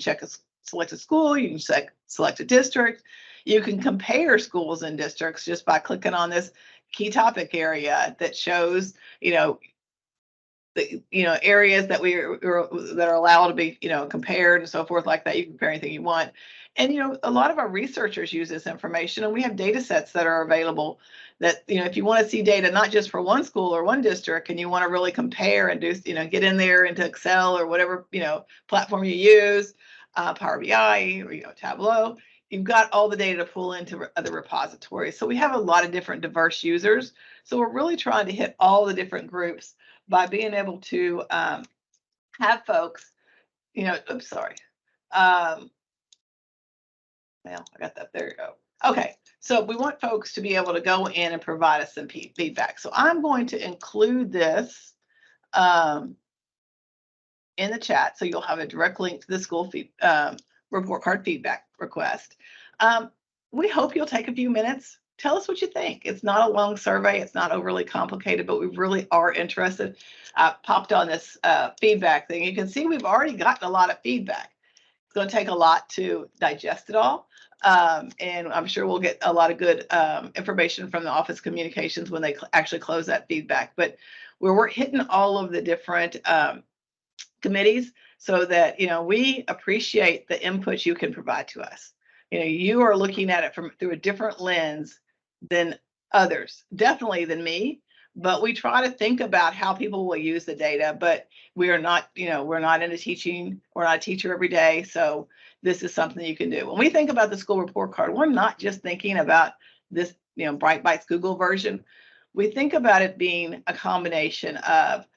select a school, you can select a district. You can compare schools and districts just by clicking on this key topic area that shows, the areas that that are allowed to be compared and so forth like that. You can compare anything you want. And a lot of our researchers use this information, and we have data sets that are available that if you want to see data not just for one school or one district, and you want to really compare and do get in there into Excel or whatever platform you use, Power BI or Tableau, you've got all the data to pull into other repositories. So we have a lot of different diverse users. So we're really trying to hit all the different groups by being able to have folks, oops, sorry. Well, I got that. There you go. Okay, so we want folks to be able to go in and provide us some feedback. So I'm going to include this in the chat, so you'll have a direct link to the school report card feedback request. We hope you'll take a few minutes. Tell us what you think. It's not a long survey. It's not overly complicated, but we really are interested. I popped on this feedback thing. You can see we've already gotten a lot of feedback. It's going to take a lot to digest it all. And I'm sure we'll get a lot of good information from the Office Communications when they actually close that feedback. But we're hitting all of the different committees so that, we appreciate the input you can provide to us. You are looking at it through a different lens than others, definitely than me. But we try to think about how people will use the data, but we are not, we're not into teaching. We're not a teacher every day. So this is something you can do. When we think about the school report card, we're not just thinking about this, Bright Bites Google version. We think about it being a combination of,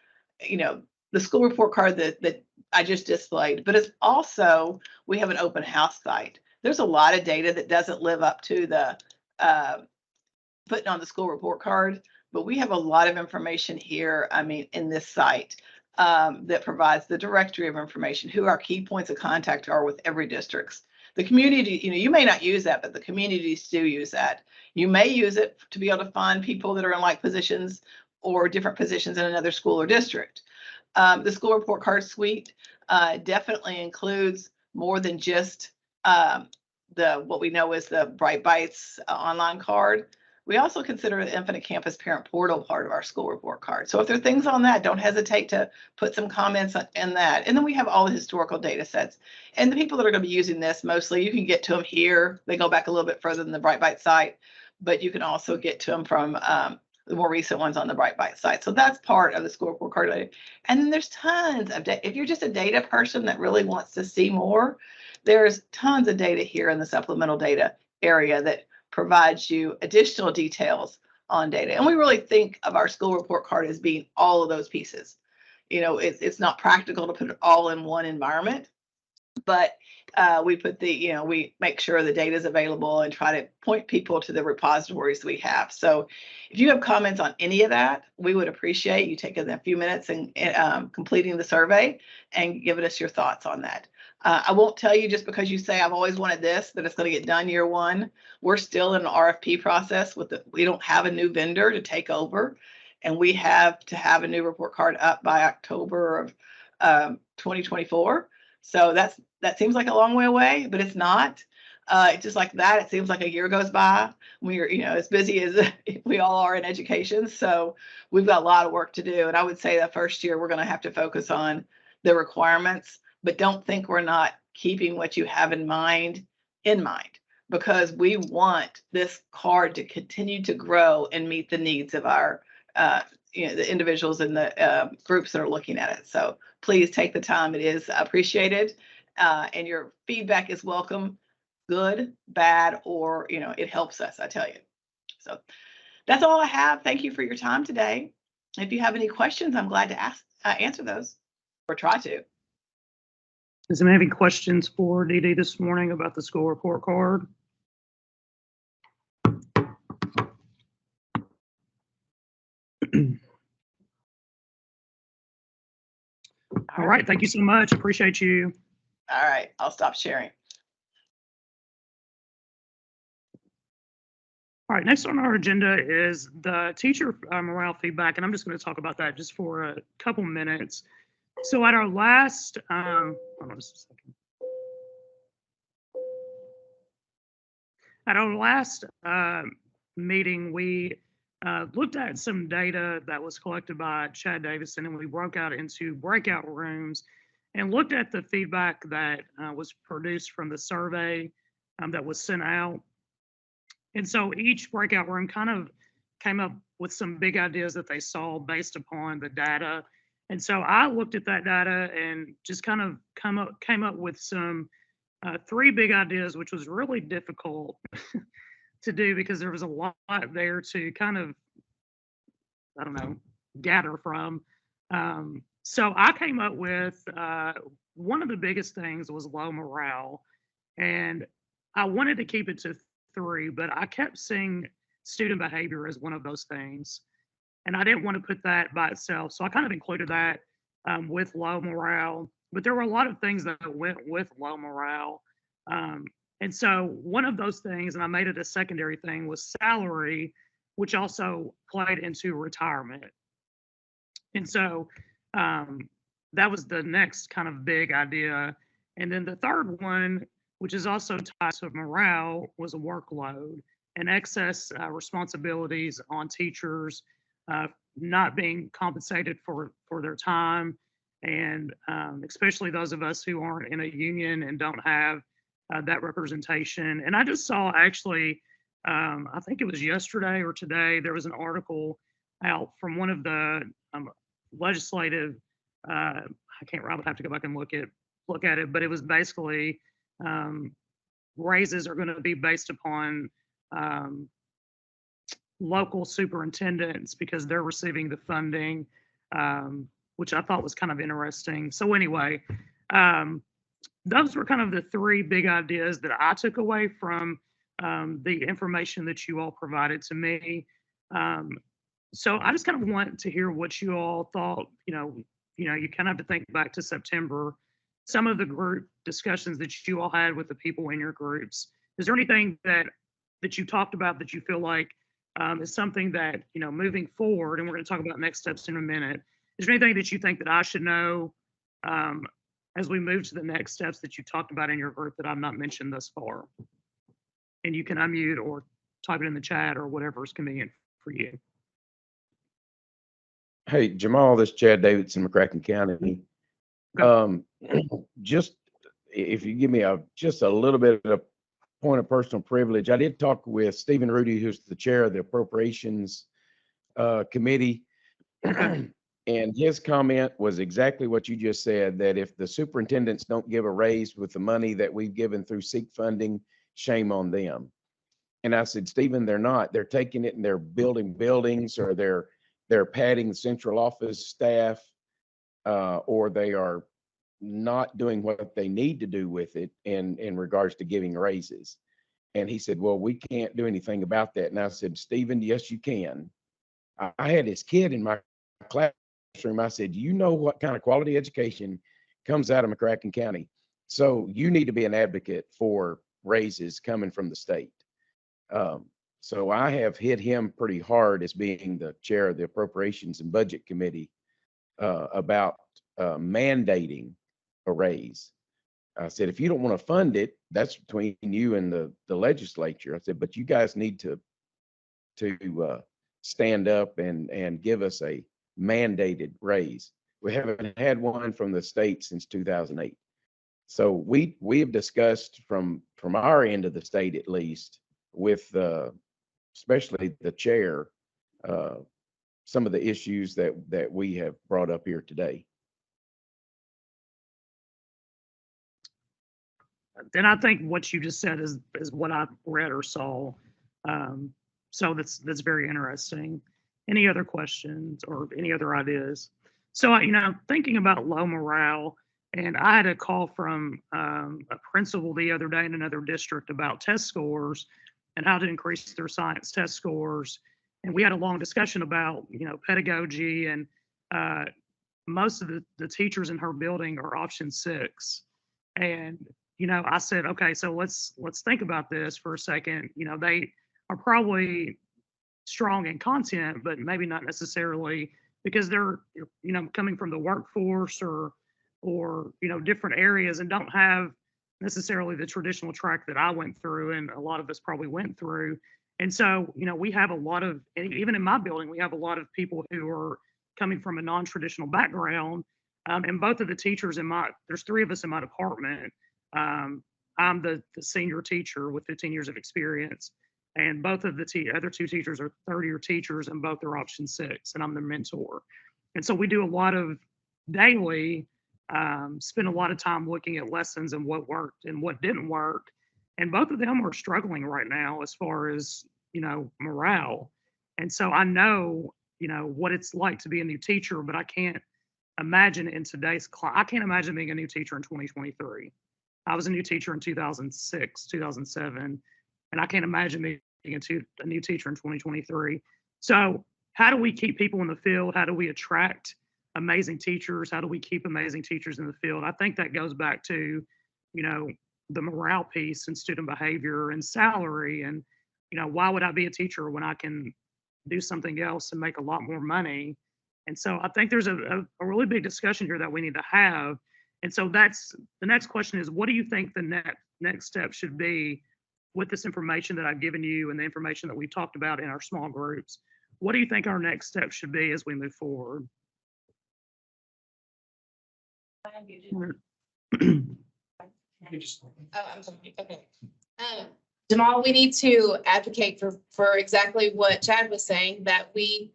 the school report card that I just displayed, but it's also, we have an open house site. There's a lot of data that doesn't live up to the putting on the school report card. But we have a lot of information here, in this site that provides the directory of information, who our key points of contact are with every district. The community, you may not use that, but the communities do use that. You may use it to be able to find people that are in like positions or different positions in another school or district. The school report card suite definitely includes more than just what we know as the Bright Bites online card. We also consider the Infinite Campus Parent Portal part of our school report card. So if there are things on that, don't hesitate to put some comments in that. And then we have all the historical data sets. And the people that are going to be using this mostly, you can get to them here. They go back a little bit further than the Brightbyte site, but you can also get to them from the more recent ones on the Brightbyte site. So that's part of the school report card. And then there's tons of data. If you're just a data person that really wants to see more, there's tons of data here in the supplemental data area that provides you additional details on data. And we really think of our school report card as being all of those pieces. You know, it's not practical to put it all in one environment, but we put we make sure the data is available and try to point people to the repositories we have. So if you have comments on any of that, we would appreciate you taking a few minutes and completing the survey and giving us your thoughts on that. I won't tell you just because you say I've always wanted this, that it's going to get done year one. We're still in an RFP process we don't have a new vendor to take over, and we have to have a new report card up by October of 2024. So that seems like a long way away, but it's not. Just like that, it seems like a year goes by. We're, as busy as we all are in education. So we've got a lot of work to do. And I would say the first year we're going to have to focus on the requirements, but don't think we're not keeping what you have in mind, because we want this card to continue to grow and meet the needs of our, the individuals and the groups that are looking at it. So please take the time. It is appreciated. And your feedback is welcome, good, bad, or, it helps us, I tell you. So that's all I have. Thank you for your time today. If you have any questions, I'm glad to answer those or try to. Does anyone have any questions for Dee Dee this morning about the school report card? All right, thank you so much. Appreciate you. All right, I'll stop sharing. All right, next on our agenda is the teacher morale feedback, and I'm just going to talk about that just for a couple minutes. So at our last, hold on just a second. At our last meeting, we looked at some data that was collected by Chad Davison, and we broke out into breakout rooms and looked at the feedback that was produced from the survey that was sent out. And so each breakout room kind of came up with some big ideas that they saw based upon the data. And so I looked at that data and just kind of came up with some 3 big ideas, which was really difficult to do because there was a lot there to kind of, I don't know, gather from. So I came up with one of the biggest things was low morale. And I wanted to keep it to 3, but I kept seeing student behavior as one of those things. And I didn't want to put that by itself. So I kind of included that with low morale. But there were a lot of things that went with low morale. And so one of those things, and I made it a secondary thing, was salary, which also played into retirement. And so that was the next kind of big idea. And then the third one, which is also tied to morale, was a workload and excess responsibilities on teachers, not being compensated for their time, and especially those of us who aren't in a union and don't have that representation. And I just saw actually, I think it was yesterday or today, there was an article out from one of the legislative, I would have to go back and look at it, but it was basically raises are going to be based upon local superintendents because they're receiving the funding, which I thought was kind of interesting. So anyway, those were kind of the 3 big ideas that I took away from the information that you all provided to me. So I just kind of want to hear what you all thought. You kind of have to think back to September, some of the group discussions that you all had with the people in your groups. Is there anything that you talked about that you feel like is something that, moving forward, and we're going to talk about next steps in a minute, is there anything that you think that I should know as we move to the next steps that you talked about in your group that I've not mentioned thus far? And you can unmute or type it in the chat or whatever is convenient for you. Hey, Jamal, this is Chad Davidson, McCracken County. Just if you give me just a little bit of a point of personal privilege, I did talk with Stephen Rudy, who's the chair of the Appropriations Committee. And his comment was exactly what you just said, that if the superintendents don't give a raise with the money that we've given through SEEK funding, shame on them. And I said, Stephen, they're not. They're taking it and they're building buildings, or they're padding the central office staff, or they are not doing what they need to do with it in regards to giving raises. And he said, well, we can't do anything about that. And I said, Stephen, yes, you can. I had this kid in my classroom. I said, you know what kind of quality education comes out of McCracken County. So you need to be an advocate for raises coming from the state. So I have hit him pretty hard as being the chair of the Appropriations and Budget Committee about mandating a raise. I said, if you don't want to fund it, that's between you and the legislature. I said, but you guys need to stand up and give us a mandated raise. We haven't had one from the state since 2008. So we have discussed from our end of the state, at least, with especially the chair, some of the issues that we have brought up here today. Then I think what you just said is what I read or saw. So that's very interesting. Any other questions or any other ideas? So, thinking about low morale, and I had a call from a principal the other day in another district about test scores and how to increase their science test scores. And we had a long discussion about, pedagogy, and most of the teachers in her building are option 6. And, I said, okay, so let's think about this for a second. They are probably strong in content, but maybe not necessarily because they're, coming from the workforce or different areas and don't have necessarily the traditional track that I went through and a lot of us probably went through. And so, we have a lot of, even in my building, we have a lot of people who are coming from a non-traditional background. And both of the teachers there's 3 of us in my department. I'm the senior teacher with 15 years of experience. And both of the other 2 teachers are third-year teachers, and both are option 6, and I'm their mentor. And so we do a lot of daily, spend a lot of time looking at lessons and what worked and what didn't work. And both of them are struggling right now as far as, morale. And so I know, what it's like to be a new teacher, but I can't imagine in today's class, I can't imagine being a new teacher in 2023. I was a new teacher in 2006, 2007. And I can't imagine being a new teacher in 2023. So how do we keep people in the field? How do we attract amazing teachers? How do we keep amazing teachers in the field? I think that goes back to, the morale piece and student behavior and salary. And, why would I be a teacher when I can do something else and make a lot more money? And so I think there's a really big discussion here that we need to have. And so that's the next question is, what do you think the next step should be with this information that I've given you and the information that we talked about in our small groups? What do you think our next step should be as we move forward? I'm sorry. Okay. Jamal, we need to advocate for exactly what Chad was saying, that we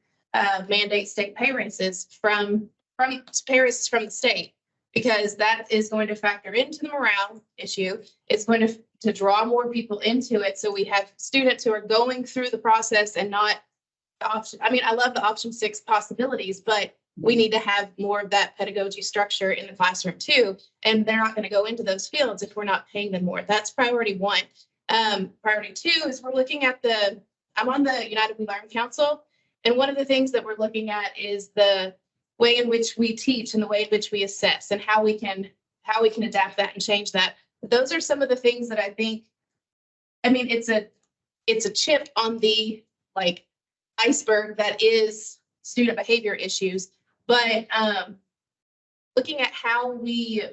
mandate state pay raises from the state, because that is going to factor into the morale issue. It's going to draw more people into it. So we have students who are going through the process and not option. I mean, I love the option 6 possibilities, but we need to have more of that pedagogy structure in the classroom too. And they're not going to go into those fields if we're not paying them more. That's priority 1. Priority 2 is we're looking at I'm on the United We Learn Council. And one of the things that we're looking at is the way in which we teach and the way in which we assess and how we can adapt that and change that. But those are some of the things that I think, it's a chip on the iceberg that is student behavior issues. But looking at how we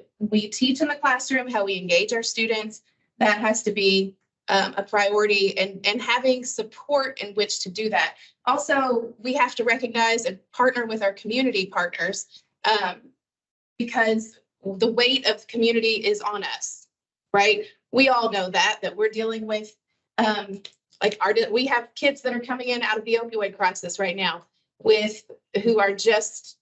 teach in the classroom, how we engage our students, that has to be a priority and having support in which to do that. Also, we have to recognize and partner with our community partners because the weight of the community is on us, right? We all know that we're dealing with, we have kids that are coming in out of the opioid crisis right now who are just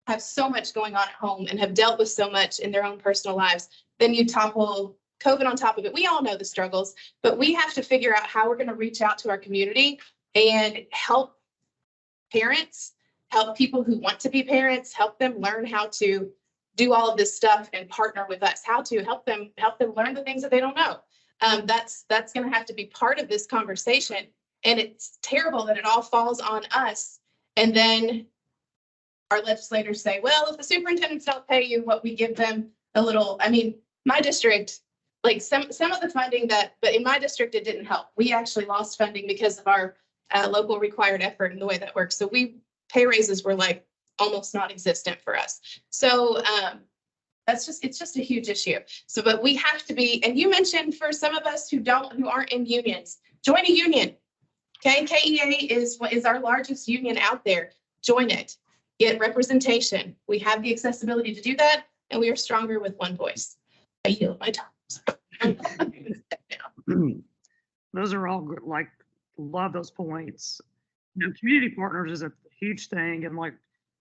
have so much going on at home and have dealt with so much in their own personal lives. Then you topple COVID on top of it. We all know the struggles, but we have to figure out how we're going to reach out to our community and help parents, help people who want to be parents, help them learn how to do all of this stuff and partner with us, how to help them learn the things that they don't know. That's going to have to be part of this conversation. And it's terrible that it all falls on us. And then our legislators say, well, if the superintendents don't pay you what we give them a little, I mean, my district, like some of the funding but in my district, it didn't help. We actually lost funding because of our local required effort and the way that works. So pay raises were like almost non-existent for us. So it's just a huge issue. So, but we have to be, and you mentioned for some of us who aren't in unions, join a union. Okay, KEA is our largest union out there. Join it, get representation. We have the accessibility to do that, and we are stronger with one voice. I yield my time. Those are all good, like, love those points. You know, community partners is a huge thing, and like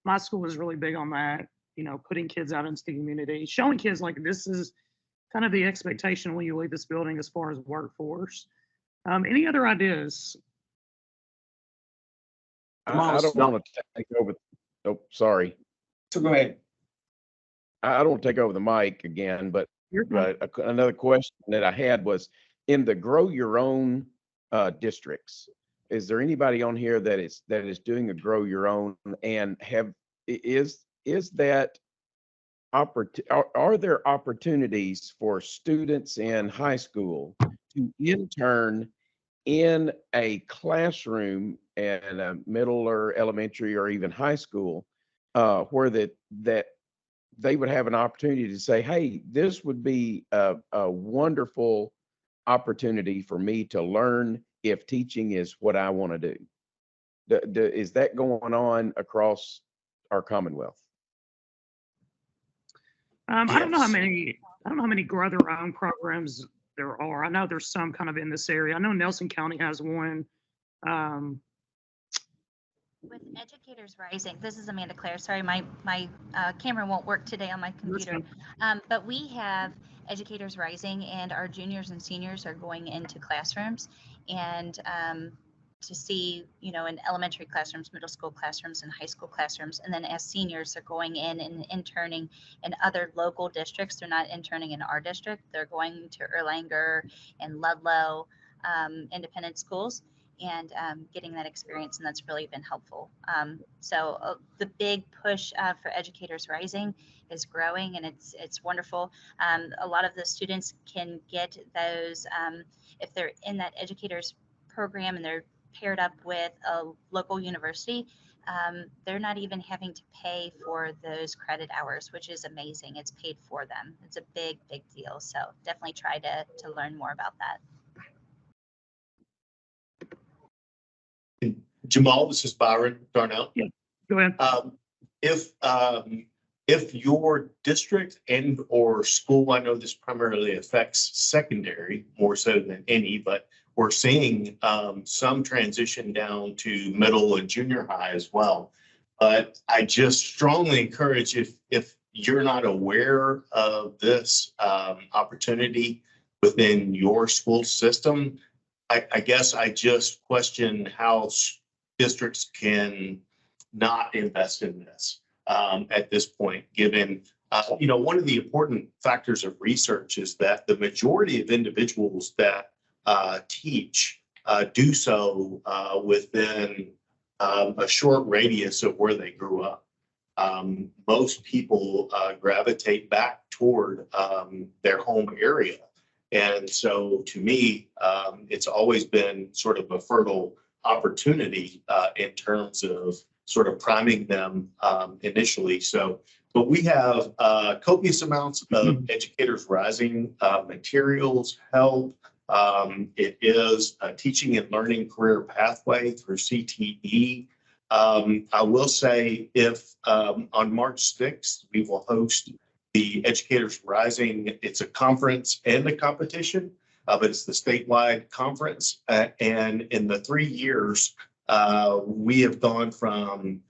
my school is really big on that. You know, putting kids out into the community, showing kids like this is kind of the expectation when you leave this building as far as workforce. Any other ideas? I don't want to take over. Oh, sorry. So go ahead. I don't want to take over the mic again, but another question that I had was in the grow your own districts. Is there anybody on here that is doing a grow your own, and is that are there opportunities for students in high school to intern in a classroom in a middle or elementary or even high school where that they would have an opportunity to say, hey, this would be a wonderful opportunity for me to learn if teaching is what I want to do. Is that going on across our Commonwealth? I don't know how many grow their own programs there are. I know there's some kind of in this area. I know Nelson County has one. With Educators Rising, this is Amanda Claire. Sorry, my camera won't work today on my computer. But we have Educators Rising, and our juniors and seniors are going into classrooms and to see, you know, in elementary classrooms, middle school classrooms, and high school classrooms. And then as seniors, they're going in and interning in other local districts. They're not interning in our district. They're going to Erlanger and Ludlow independent schools and getting that experience, and that's really been helpful. So the big push for Educators Rising is growing, and it's wonderful. A lot of the students can get those if they're in that educators program and they're paired up with a local university. They're not even having to pay for those credit hours, which is amazing. It's paid for them. It's a big deal. So definitely try to learn more about that. Jamal, this is Byron Darnell. Yeah, go ahead. If your district and or school, I know this primarily affects secondary more so than any, but we're seeing some transition down to middle and junior high as well. But I just strongly encourage if you're not aware of this opportunity within your school system, I guess I just question how districts can not invest in this at this point, given, one of the important factors of research is that the majority of individuals that teach do so within a short radius of where they grew up. Most people gravitate back toward their home area. And so to me, it's always been sort of a fertile opportunity in terms of sort of priming them initially. So, but we have copious amounts of Educators Rising materials, help, It is a teaching and learning career pathway through CTE. I will say if on March 6th, we will host the Educators Rising. It's a conference and a competition, but it's the statewide conference. And in the 3 years, we have gone from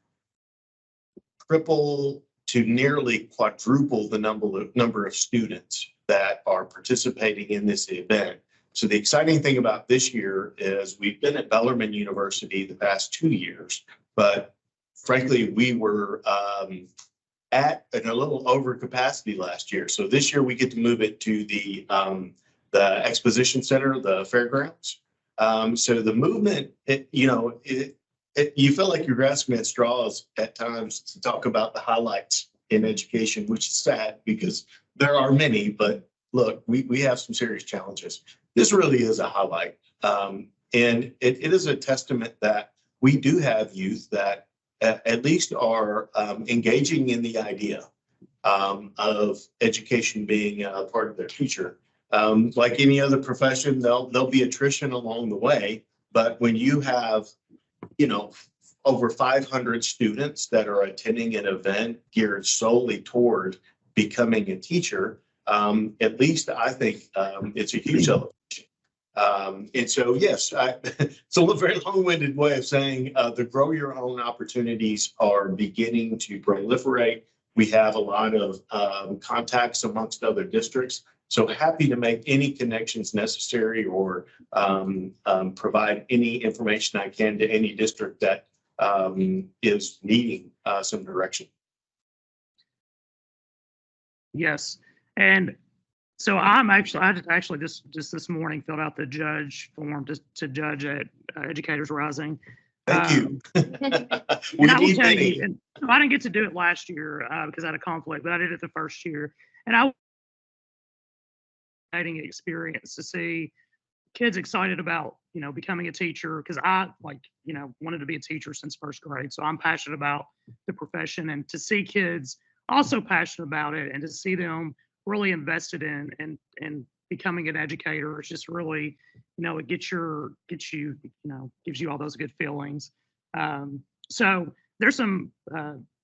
triple to nearly quadruple the number of students that are participating in this event. So the exciting thing about this year is we've been at Bellarmine University the past 2 years, but frankly, we were at a little over capacity last year. So this year we get to move it to the exposition center, the fairgrounds. So the movement, you feel like you're grasping at straws at times to talk about the highlights in education, which is sad because there are many, but look, we have some serious challenges. This really is a highlight. And it is a testament that we do have youth that at least are engaging in the idea of education being a part of their future. Like any other profession, there'll be attrition along the way, but when you have, over 500 students that are attending an event geared solely toward becoming a teacher, at least I think it's a huge celebration. And so, yes, it's a very long-winded way of saying the grow your own opportunities are beginning to proliferate. We have a lot of contacts amongst other districts. So happy to make any connections necessary or provide any information I can to any district that is needing some direction. Yes. And so I actually just this morning filled out the judge form to judge at Educators Rising. Thank you. And I will tell you, and I didn't get to do it last year because I had a conflict, but I did it the first year. And I experience to see kids excited about becoming a teacher, because I wanted to be a teacher since first grade, so I'm passionate about the profession, and to see kids also passionate about it and to see them really invested in becoming an educator, it's just really it gives you all those good feelings. So there's some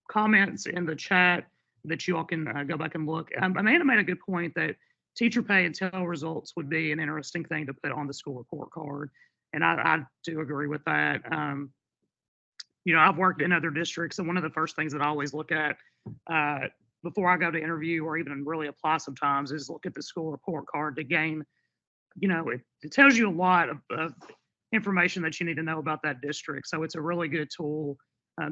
comments in the chat that you all can go back and look. Amanda made a good point that teacher pay and tell results would be an interesting thing to put on the school report card. And I do agree with that. I've worked in other districts, and one of the first things that I always look at before I go to interview or even really apply sometimes is look at the school report card to gain, it tells you a lot of information that you need to know about that district. So it's a really good tool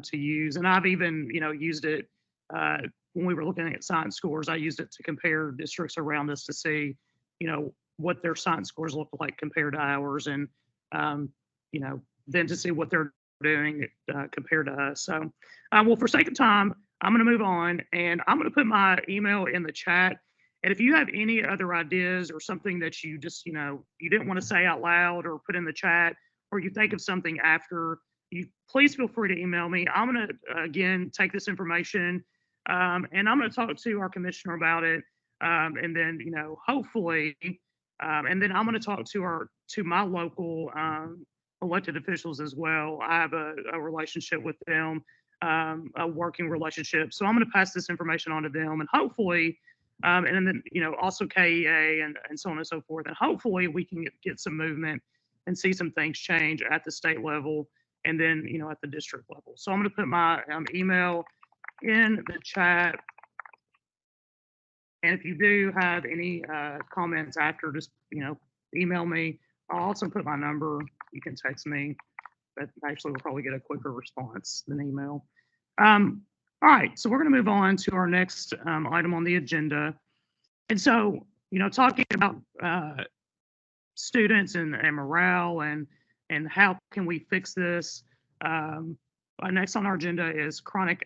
to use. And I've even, used it when we were looking at science scores. I used it to compare districts around us to see, what their science scores look like compared to ours, and, then to see what they're doing compared to us. So, well, for sake of time, I'm going to move on, and I'm going to put my email in the chat. And if you have any other ideas or something that you just, you didn't want to say out loud or put in the chat, or you think of something after, you please feel free to email me. I'm going to, again, take this information and I'm going to talk to our commissioner about it. And then, hopefully, and then I'm going to talk to my local elected officials as well. I have a relationship with them, a working relationship. So I'm going to pass this information on to them, and hopefully, and then, also KEA and so on and so forth. And hopefully we can get some movement and see some things change at the state level, and then, at the district level. So I'm going to put my email in the chat. And if you do have any comments after, just, email me. I'll also put my number. You can text me. But actually, we'll probably get a quicker response than email. All right, so we're going to move on to our next item on the agenda. And so, talking about students and morale and how can we fix this. Next on our agenda is chronic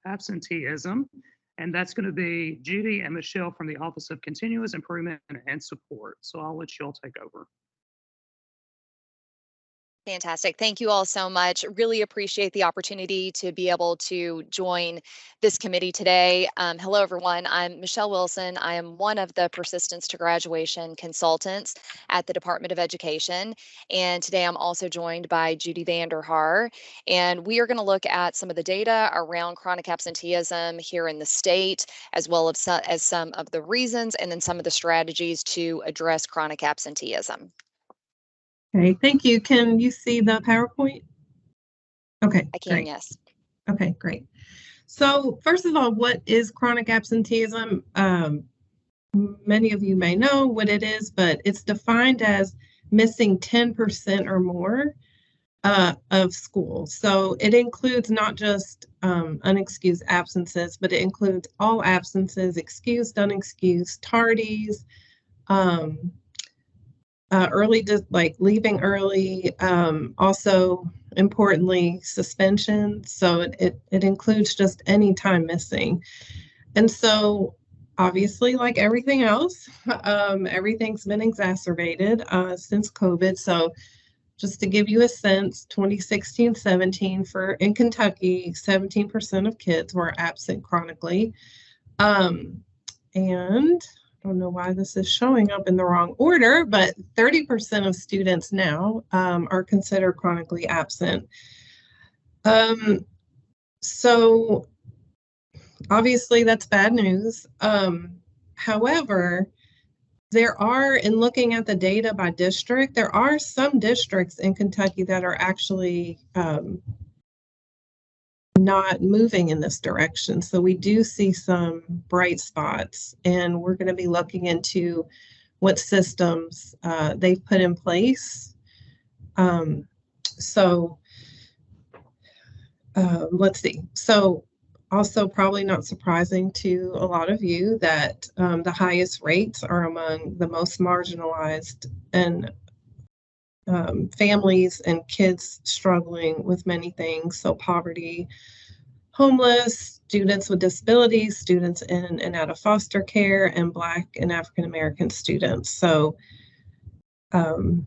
absenteeism, and that's going to be Judy and Michelle from the Office of Continuous Improvement and Support. So I'll let you all take over. Fantastic. Thank you all so much. Really appreciate the opportunity to be able to join this committee today. Hello, everyone. I'm Michelle Wilson. I am one of the Persistence to Graduation consultants at the Department of Education. And today I'm also joined by Judy Vanderhaar. And we are going to look at some of the data around chronic absenteeism here in the state, as well as some of the reasons and then some of the strategies to address chronic absenteeism. Okay, thank you. Can you see the PowerPoint? Okay, I can, great. yes. Okay, great. So first of all, what is chronic absenteeism? Many of you may know what it is, but it's defined as missing 10% or more of school. So it includes not just unexcused absences, but it includes all absences, excused, unexcused, tardies, early, like leaving early, also importantly, suspensions. So it includes just any time missing. And so obviously, like everything else, everything's been exacerbated since COVID. So just to give you a sense, 2016-17 in Kentucky, 17% of kids were absent chronically. And I don't know why this is showing up in the wrong order, but 30% of students now are considered chronically absent. So obviously that's bad news. However, there are, in looking at the data by district, there are some districts in Kentucky that are actually not moving in this direction. So we do see some bright spots, and we're going to be looking into what systems they've put in place. Let's see. So also probably not surprising to a lot of you that the highest rates are among the most marginalized and families and kids struggling with many things. So poverty, homeless, students with disabilities, students in and out of foster care, and Black and African American students. So, you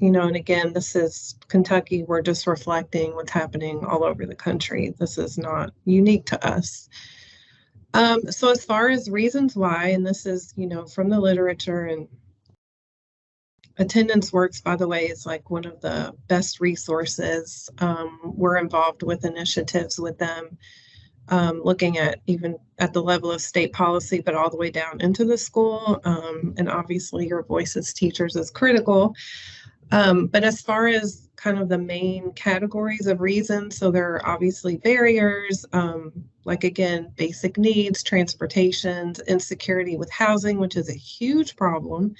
know, and again, this is Kentucky. We're just reflecting what's happening all over the country. This is not unique to us. So as far as reasons why, and this is, you know, from the literature, and Attendance Works, by the way, is like one of the best resources. We're involved with initiatives with them, looking at even at the level of state policy, but all the way down into the school. And obviously your voice as teachers is critical. But as far as kind of the main categories of reasons, so there are obviously barriers, like again, basic needs, transportation, insecurity with housing, which is a huge problem,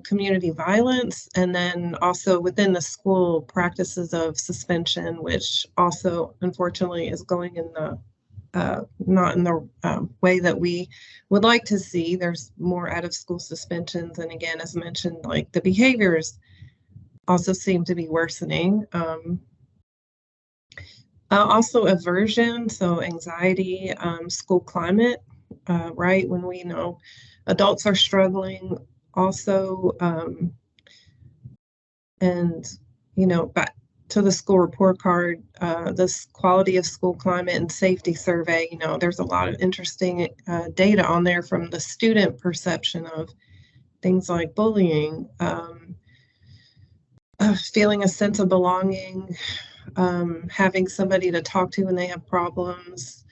community violence, and then also within the school practices of suspension, which also unfortunately is going in the not in the way that we would like to see. There's more out of school suspensions, and again, as mentioned, like the behaviors also seem to be worsening. Also aversion, so anxiety, school climate, right? When we know adults are struggling also, and, you know, back to the school report card, this quality of school climate and safety survey, you know, there's a lot of interesting data on there from the student perception of things like bullying, feeling a sense of belonging, having somebody to talk to when they have problems.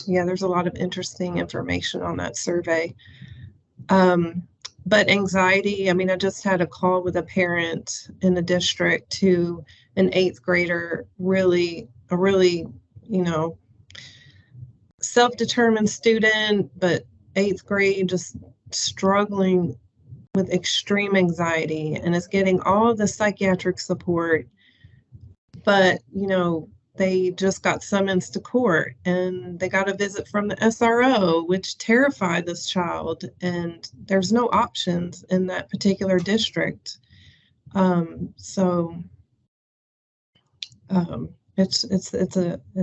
Yeah, there's a lot of interesting information on that survey. But anxiety, I mean, I just had a call with a parent in the district to an 8th grader, a really, you know, self-determined student, but 8th grade, just struggling with extreme anxiety, and is getting all of the psychiatric support, but, you know, they just got summons to court, and they got a visit from the SRO, which terrified this child, and there's no options in that particular district. It's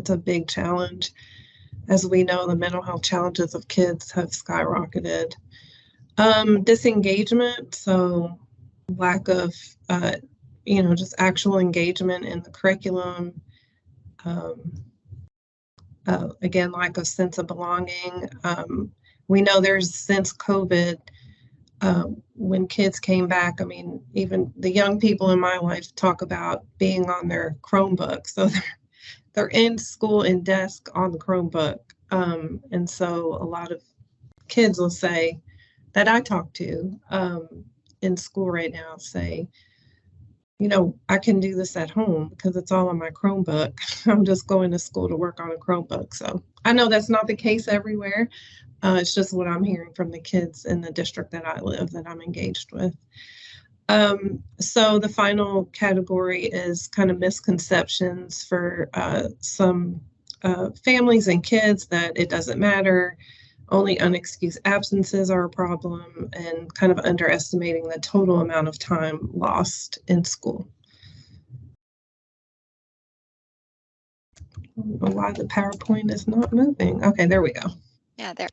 a big challenge. As we know, the mental health challenges of kids have skyrocketed. Disengagement, so lack of, just actual engagement in the curriculum. Again, lack of sense of belonging. We know there's since COVID, when kids came back, I mean, even the young people in my life talk about being on their Chromebook. So they're in school in desk on the Chromebook. And so a lot of kids will say that I talk to in school right now say, I can do this at home because it's all on my Chromebook. I'm just going to school to work on a Chromebook. So I know that's not the case everywhere. It's just what I'm hearing from the kids in the district that I live, that I'm engaged with. So the final category is kind of misconceptions for some families and kids, that it doesn't matter. Only unexcused absences are a problem, and kind of underestimating the total amount of time lost in school. I don't know why the PowerPoint is not moving. Okay, there we go. Yeah, there.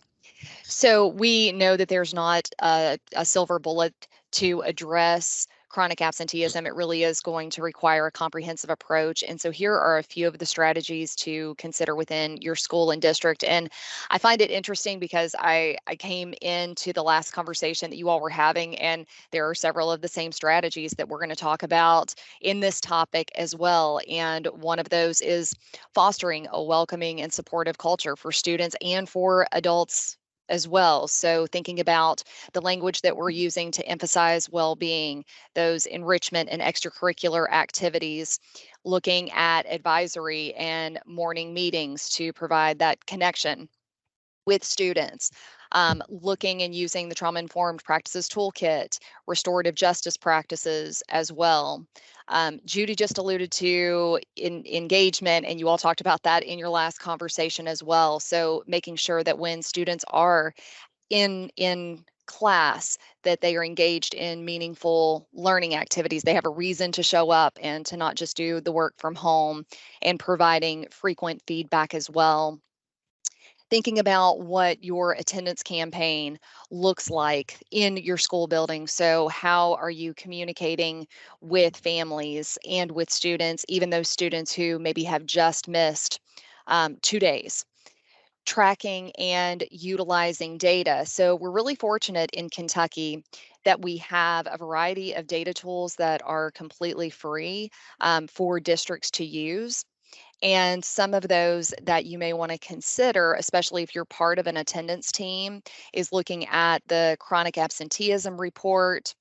So we know that there's not a silver bullet to address chronic absenteeism. It really is going to require a comprehensive approach. And so here are a few of the strategies to consider within your school and district. And I find it interesting because I came into the last conversation that you all were having, and there are several of the same strategies that we're going to talk about in this topic as well. And one of those is fostering a welcoming and supportive culture for students and for adults as well. So thinking about the language that we're using to emphasize well-being, those enrichment and extracurricular activities, looking at advisory and morning meetings to provide that connection with students, looking and using the trauma-informed practices toolkit, restorative justice practices as well. Judy just alluded to engagement, and you all talked about that in your last conversation as well. So making sure that when students are in class, that they are engaged in meaningful learning activities. They have a reason to show up and to not just do the work from home, and providing frequent feedback as well. Thinking about what your attendance campaign looks like in your school building. So how are you communicating with families and with students, even those students who maybe have just missed 2 days? Tracking and utilizing data. So we're really fortunate in Kentucky that we have a variety of data tools that are completely free for districts to use. And some of those that you may want to consider, especially if you're part of an attendance team, is looking at the chronic absenteeism report.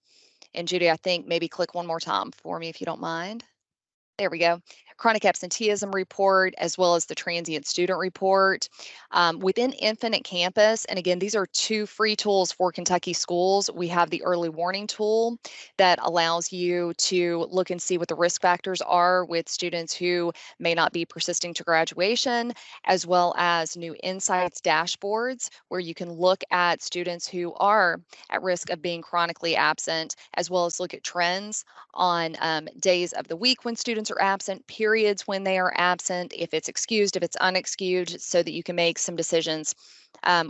And Judy, I think maybe click one more time for me if you don't mind. There we go. Chronic absenteeism report, as well as the transient student report. Within Infinite Campus, and again, these are 2 free tools for Kentucky schools. We have the early warning tool that allows you to look and see what the risk factors are with students who may not be persisting to graduation, as well as new insights dashboards, where you can look at students who are at risk of being chronically absent, as well as look at trends on days of the week when students are absent, periods when they are absent, if it's excused, if it's unexcused, so that you can make some decisions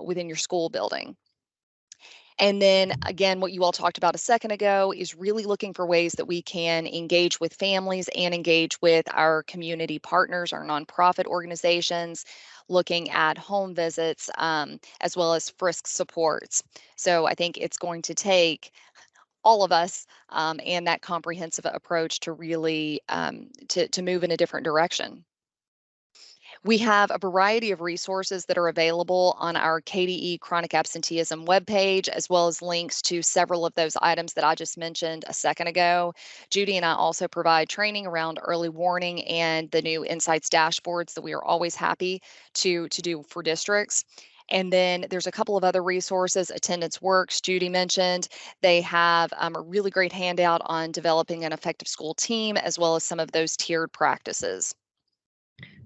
within your school building. And then again, what you all talked about a second ago is really looking for ways that we can engage with families and engage with our community partners, our nonprofit organizations, looking at home visits, as well as Frisk supports. So I think it's going to take all of us and that comprehensive approach to really to move in a different direction. We have a variety of resources that are available on our KDE chronic absenteeism webpage, as well as links to several of those items that I just mentioned a second ago. Judy and I also provide training around early warning and the new insights dashboards that we are always happy to do for districts. And then there's a couple of other resources. Attendance Works, Judy mentioned. They have a really great handout on developing an effective school team, as well as some of those tiered practices.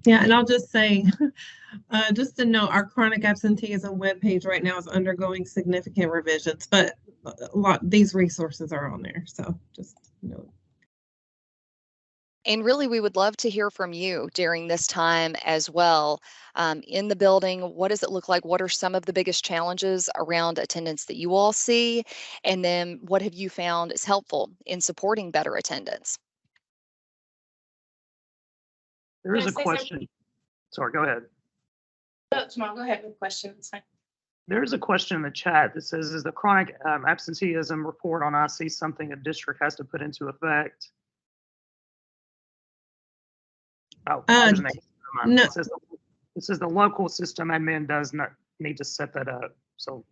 Yeah, and I'll just say, just to note, our chronic absenteeism webpage right now is undergoing significant revisions, but these resources are on there. So just note. And really, we would love to hear from you during this time as well. In the building, what does it look like? What are some of the biggest challenges around attendance that you all see? And then what have you found is helpful in supporting better attendance? There is Can I a say question. Sorry, go ahead. Oh, Jamal, go ahead with questions. There's a question in the chat that says, is the chronic absenteeism report on IC something a district has to put into effect? Oh, there's an no. It says the local system admin does not need to set that up. So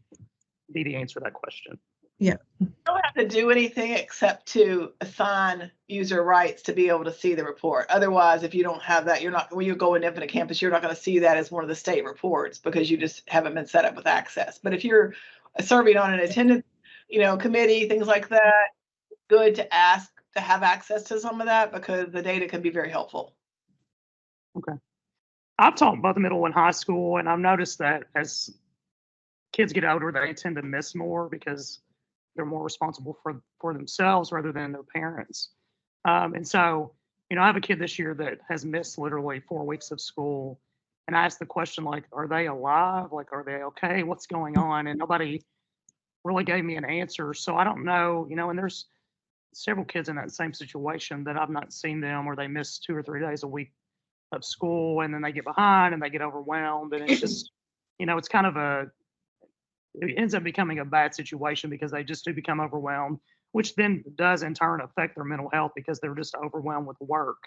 Dee Dee answer that question. Yeah. You don't have to do anything except to assign user rights to be able to see the report. Otherwise, if you don't have that, you're not, when you go in Infinite Campus, you're not going to see that as one of the state reports because you just haven't been set up with access. But if you're serving on an attendance, committee, things like that, good to ask to have access to some of that because the data can be very helpful. Okay. I've taught both middle and high school, and I've noticed that as kids get older, they tend to miss more because they're more responsible for themselves rather than their parents. And so, I have a kid this year that has missed literally 4 weeks of school. And I asked the question, like, are they alive? Like, are they okay? What's going on? And nobody really gave me an answer. So I don't know, and there's several kids in that same situation that I've not seen them or they miss 2 or 3 days a week of school and then they get behind and they get overwhelmed. And it's just, it's kind of it ends up becoming a bad situation because they just do become overwhelmed, which then does in turn affect their mental health because they're just overwhelmed with work.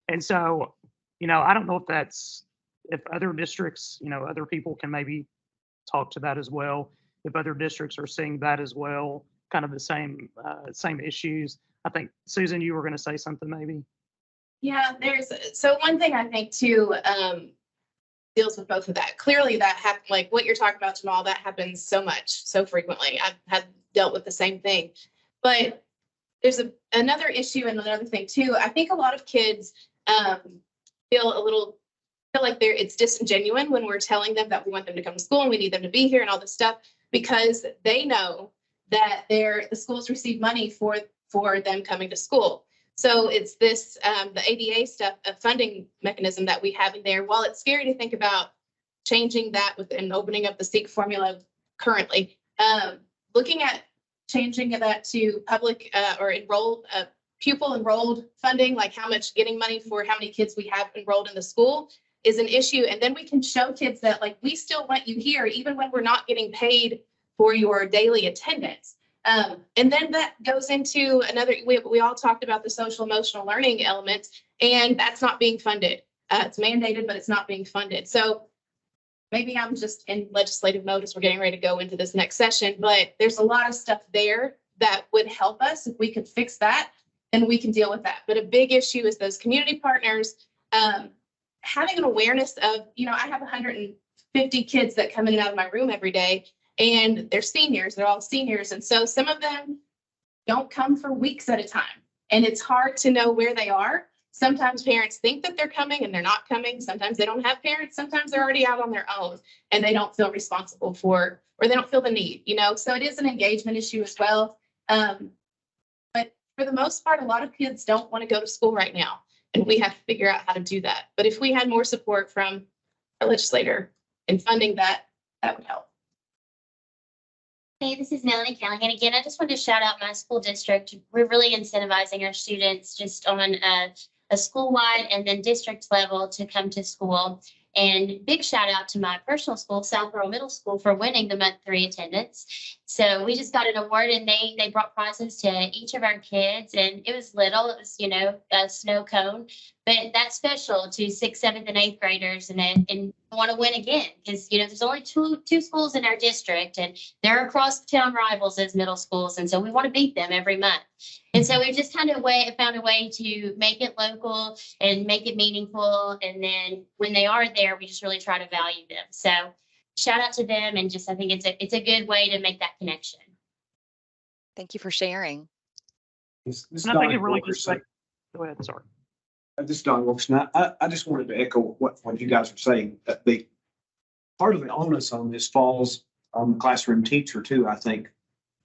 And so, I don't know if other districts, other people can maybe talk to that as well. If other districts are seeing that as well, kind of the same issues. I think, Susan, you were going to say something maybe. Yeah, so one thing I think too, deals with both of that. Clearly that happens, like what you're talking about, Jamal, that happens so frequently. I've had dealt with the same thing. But there's another issue and another thing too. I think a lot of kids feel like it's disingenuous when we're telling them that we want them to come to school and we need them to be here and all this stuff because they know that the schools receive money for them coming to school. So it's this, the ADA stuff, a funding mechanism that we have in there. While it's scary to think about changing that and opening up the SEEK formula currently, looking at changing that to public or enrolled, pupil enrolled funding, like how much getting money for how many kids we have enrolled in the school is an issue. And then we can show kids that like, we still want you here, even when we're not getting paid for your daily attendance. And then that goes into another, we all talked about the social emotional learning element, and that's not being funded. It's mandated, but it's not being funded. So maybe I'm just in legislative mode as we're getting ready to go into this next session, but there's a lot of stuff there that would help us. If we could fix that, then we can deal with that. But a big issue is those community partners, having an awareness of, I have 150 kids that come in and out of my room every day. And they're seniors, they're all seniors. And so some of them don't come for weeks at a time. And it's hard to know where they are. Sometimes parents think that they're coming and they're not coming. Sometimes they don't have parents. Sometimes they're already out on their own and they don't feel responsible or they don't feel the need, So it is an engagement issue as well. But for the most part, a lot of kids don't want to go to school right now. And we have to figure out how to do that. But if we had more support from our legislator in funding that, that would help. Hey, this is Melanie Callahan again. I just wanted to shout out my school district. We're really incentivizing our students just on a school-wide and then district level to come to school. And big shout out to my personal school, South Pearl Middle School, for winning the month 3 attendance. So we just got an award and they brought prizes to each of our kids, and it was little, it was, a snow cone, but that's special to 6th, 7th, and 8th graders and want to win again because, there's only two schools in our district and they're across the town rivals as middle schools. And so we want to beat them every month. And so we've just found a way to make it local and make it meaningful. And then when they are there, we just really try to value them. So shout out to them. And I think it's a good way to make that connection. Thank you for sharing. This Nothing really just say. Go ahead, sorry. This is Don Wilkerson. I just wanted to echo what you guys are saying. That the part of the onus on this falls on the classroom teacher too, I think,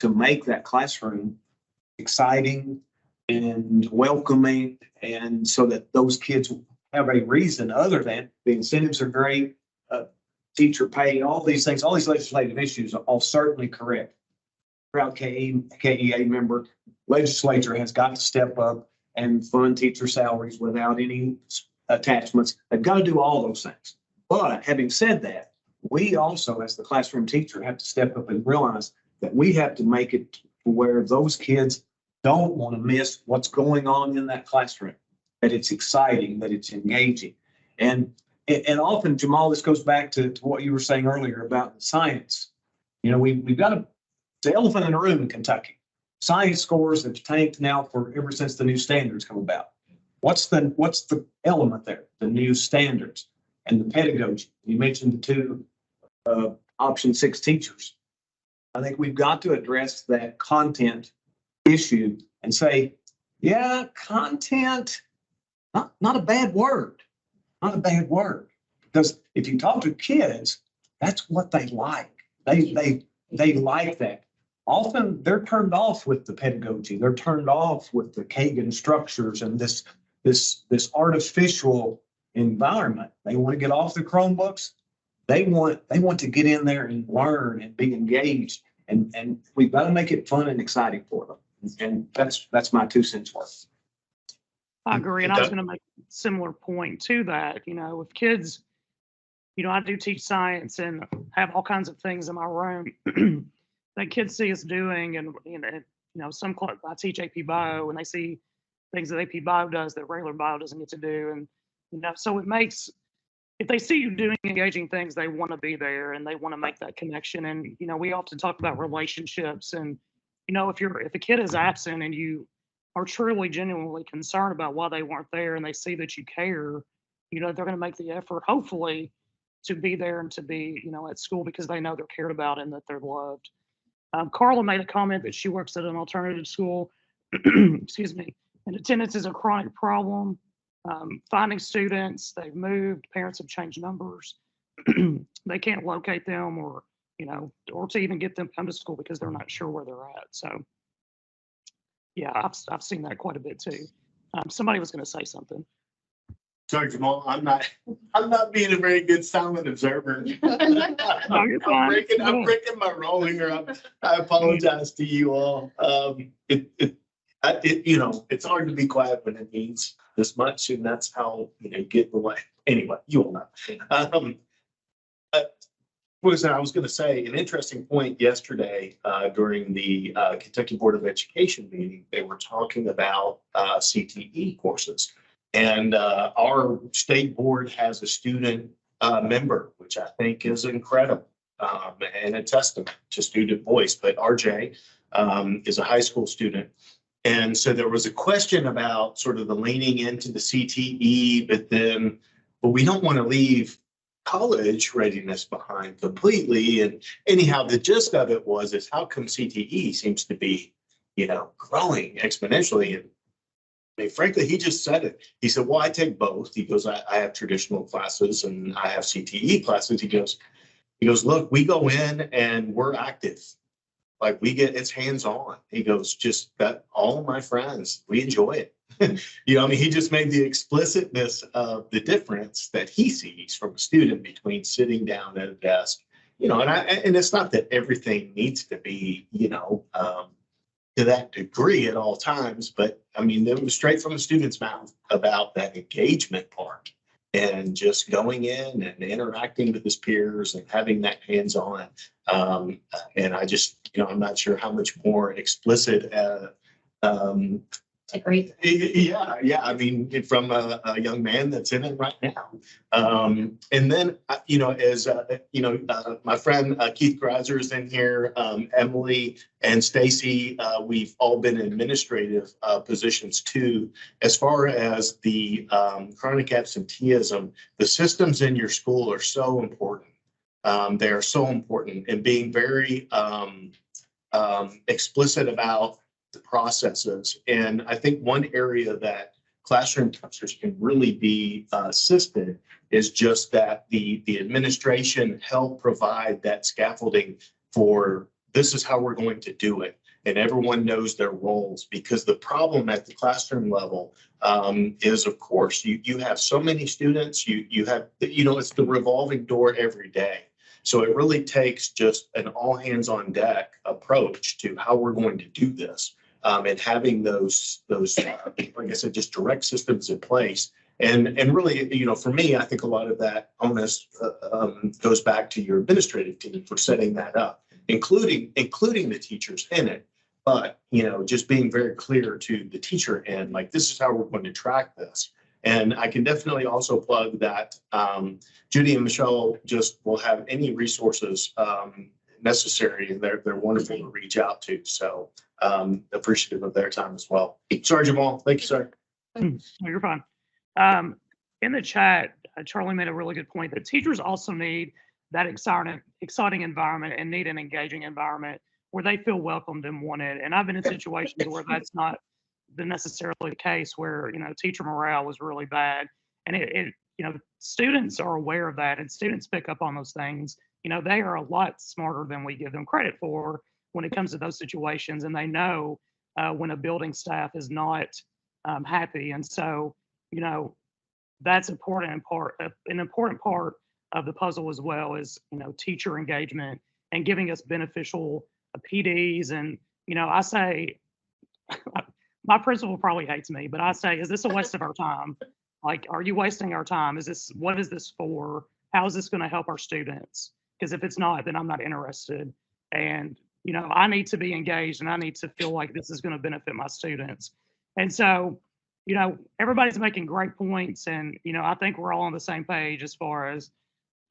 to make that classroom exciting, and welcoming, and so that those kids have a reason other than the incentives are great, teacher pay, all these things, all these legislative issues are all certainly correct. Proud KEA member, legislature has got to step up and fund teacher salaries without any attachments. They've got to do all those things. But having said that, we also, as the classroom teacher, have to step up and realize that we have to make it to where those kids don't want to miss what's going on in that classroom, that it's exciting, that it's engaging. And often, Jamal, this goes back to what you were saying earlier about science. You know, we've got the elephant in the room in Kentucky. Science scores have tanked now for ever since the new standards come about. What's the element there? The new standards and the pedagogy. You mentioned the two option 6 teachers. I think we've got to address that content issue and say, yeah, content, not a bad word. Not a bad word, because if you talk to kids, that's what they like. They like that. Often they're turned off with the pedagogy. They're turned off with the Kagan structures and this artificial environment. They want to get off the Chromebooks. They want to get in there and learn and be engaged. And we've got to make it fun and exciting for them. And that's my 2 cents worth. I agree. And I was going to make a similar point to that. You know, with kids, you know, I do teach science and have all kinds of things in my room that kids see us doing. And, you know, I teach AP Bio and they see things that AP Bio does that regular bio doesn't get to do. And, you know, so it makes, if they see you doing engaging things, they want to be there and they want to make that connection. And, you know, we often talk about relationships and, you know, if a kid is absent and you are truly genuinely concerned about why they weren't there and they see that you care, you know, they're going to make the effort, hopefully, to be there and to be, you know, at school because they know they're cared about and that they're loved. Carla made a comment that she works at an alternative school, excuse me, and attendance is a chronic problem. Finding students, they've moved, parents have changed numbers. They can't locate them or, you know, or to even get them to come to school because they're not sure where they're at. So yeah, I've seen that quite a bit too. Somebody was going to say something. Sorry, Jamal, I'm not being a very good silent observer. I'm breaking my role here. I apologize to you all. You know, it's hard to be quiet when it means this much, and that's how, you know, you get the way. Anyway, you all know. I was going to say an interesting point yesterday during the Kentucky Board of Education meeting. They were talking about CTE courses, and our state board has a student member, which I think is incredible and a testament to student voice. But RJ is a high school student. And so there was a question about sort of the leaning into the CTE, but we don't want to leave college readiness behind completely. And anyhow, the gist of it is how come CTE seems to be, you know, growing exponentially? And I mean, frankly, he just said it. He said, well, I take both. He goes, I have traditional classes and I have CTE classes. He goes, look, we go in and we're active. Like it's hands-on. He goes, just got all my friends. We enjoy it. You know, I mean, he just made the explicitness of the difference that he sees from a student between sitting down at a desk, you know, and it's not that everything needs to be, you know, to that degree at all times, but I mean, it was straight from the student's mouth about that engagement part and just going in and interacting with his peers and having that hands-on. And I just, you know, I'm not sure how much more explicit Agreed. Yeah. I mean, from a young man that's in it right now. And then, you know, as you know, my friend Keith Greiser is in here, Emily and Stacy, we've all been in administrative positions too. As far as the chronic absenteeism, the systems in your school are so important. They are so important, and being very explicit about the processes. And I think one area that classroom teachers can really be assisted is just that the administration help provide that scaffolding for this is how we're going to do it. and everyone knows their roles, because the problem at the classroom level is, of course, you have so many students, you have, it's the revolving door every day. So it really takes just an all hands on deck approach to how we're going to do this. And having those, like I said, just direct systems in place. And really, for me, I think a lot of that onus goes back to your administrative team for setting that up, including the teachers in it. But, just being very clear to the teacher end, like, this is how we're going to track this. And I can definitely also plug that Judy and Michelle just will have any resources necessary, and they're wonderful to reach out to. So appreciative of their time as well. Sorry, Jamal. Thank you, sir. No, you're fine. In the chat, Charlie made a really good point that teachers also need that exciting environment and need an engaging environment where they feel welcomed and wanted. And I've been in situations where that's not necessarily the case, where, teacher morale was really bad. And students are aware of that, and students pick up on those things. They are a lot smarter than we give them credit for when it comes to those situations. And they know when a building staff is not happy. And so, that's an important part of the puzzle as well, is, teacher engagement and giving us beneficial PDs. And, I say, my principal probably hates me, but I say, is this a waste of our time? Like, are you wasting our time? What is this for? How is this going to help our students? Because if it's not, then I'm not interested. And, I need to be engaged, and I need to feel like this is going to benefit my students. And so, everybody's making great points, and, I think we're all on the same page as far as,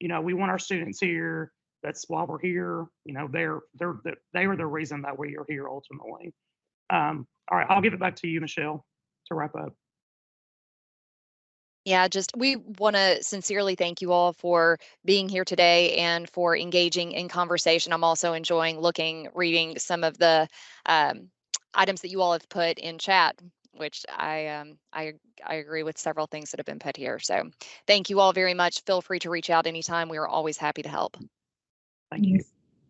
we want our students here. That's why we're here. They are the reason that we are here ultimately. All right, I'll give it back to you, Michelle, to wrap up. Yeah, we want to sincerely thank you all for being here today and for engaging in conversation. I'm also enjoying reading some of the items that you all have put in chat, which I agree with several things that have been put here. So thank you all very much. Feel free to reach out anytime. We are always happy to help. Thank you.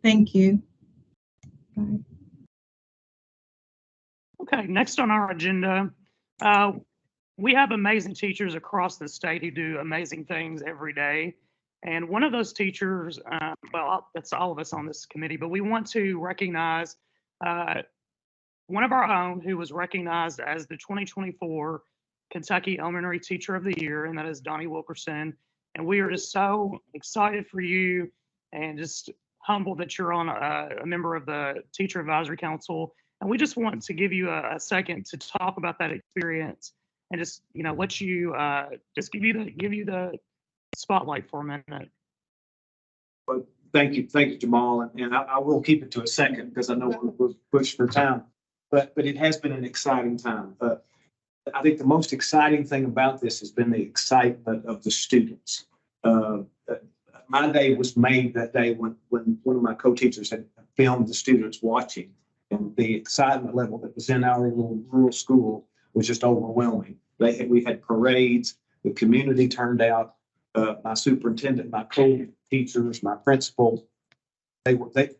Thank you. Bye. Okay, next on our agenda, we have amazing teachers across the state who do amazing things every day. And one of those teachers, that's all of us on this committee, but we want to recognize one of our own who was recognized as the 2024 Kentucky Elementary Teacher of the Year, and that is Donnie Wilkerson. And we are just so excited for you and just humbled that you're on a member of the Teacher Advisory Council. And we just want to give you a second to talk about that experience and just, let you just give you the spotlight for a minute. Well, thank you, Jamal, and I will keep it to a second because I know we're pushed for time. But it has been an exciting time. I think the most exciting thing about this has been the excitement of the students. My day was made that day when one of my co-teachers had filmed the students watching, and the excitement level that was in our little rural school was just overwhelming. We had parades, the community turned out, my superintendent, my co-teachers, my principal. The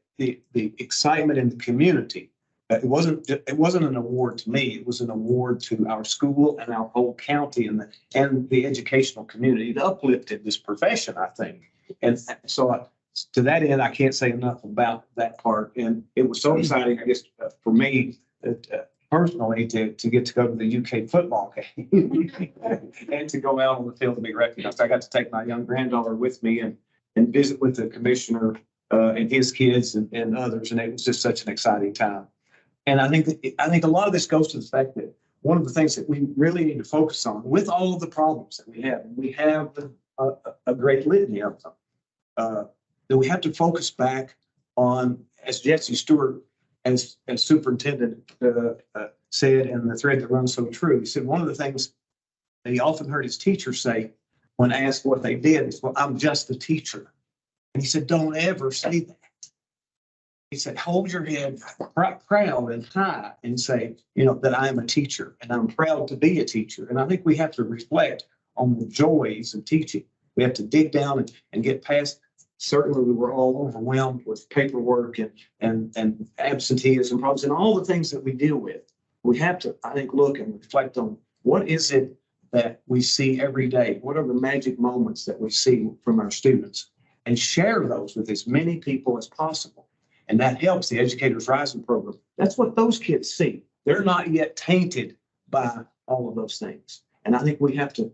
excitement in the community. It wasn't an award to me. It was an award to our school and our whole county and the educational community. It uplifted this profession, I think. And so to that end, I can't say enough about that part. And it was so exciting, I guess, for me personally to get to go to the UK football game and to go out on the field to be recognized. I got to take my young granddaughter with me and visit with the commissioner and his kids and others. And it was just such an exciting time. And I think a lot of this goes to the fact that one of the things that we really need to focus on with all of the problems that we have a great litany of them, that we have to focus back on, as Jesse Stewart, as superintendent said, and the thread that runs so true. He said one of the things that he often heard his teachers say when asked what they did is, well, I'm just a teacher. And he said, don't ever say that. He said, hold your head proud and high and say, that I am a teacher and I'm proud to be a teacher. And I think we have to reflect on the joys of teaching. We have to dig down and get past certainly we were all overwhelmed with paperwork and absenteeism problems and all the things that we deal with. We have to, I think, look and reflect on what is it that we see every day? What are the magic moments that we see from our students? And share those with as many people as possible. And that helps the Educators Rising program. That's what those kids see. They're not yet tainted by all of those things. And I think we have to,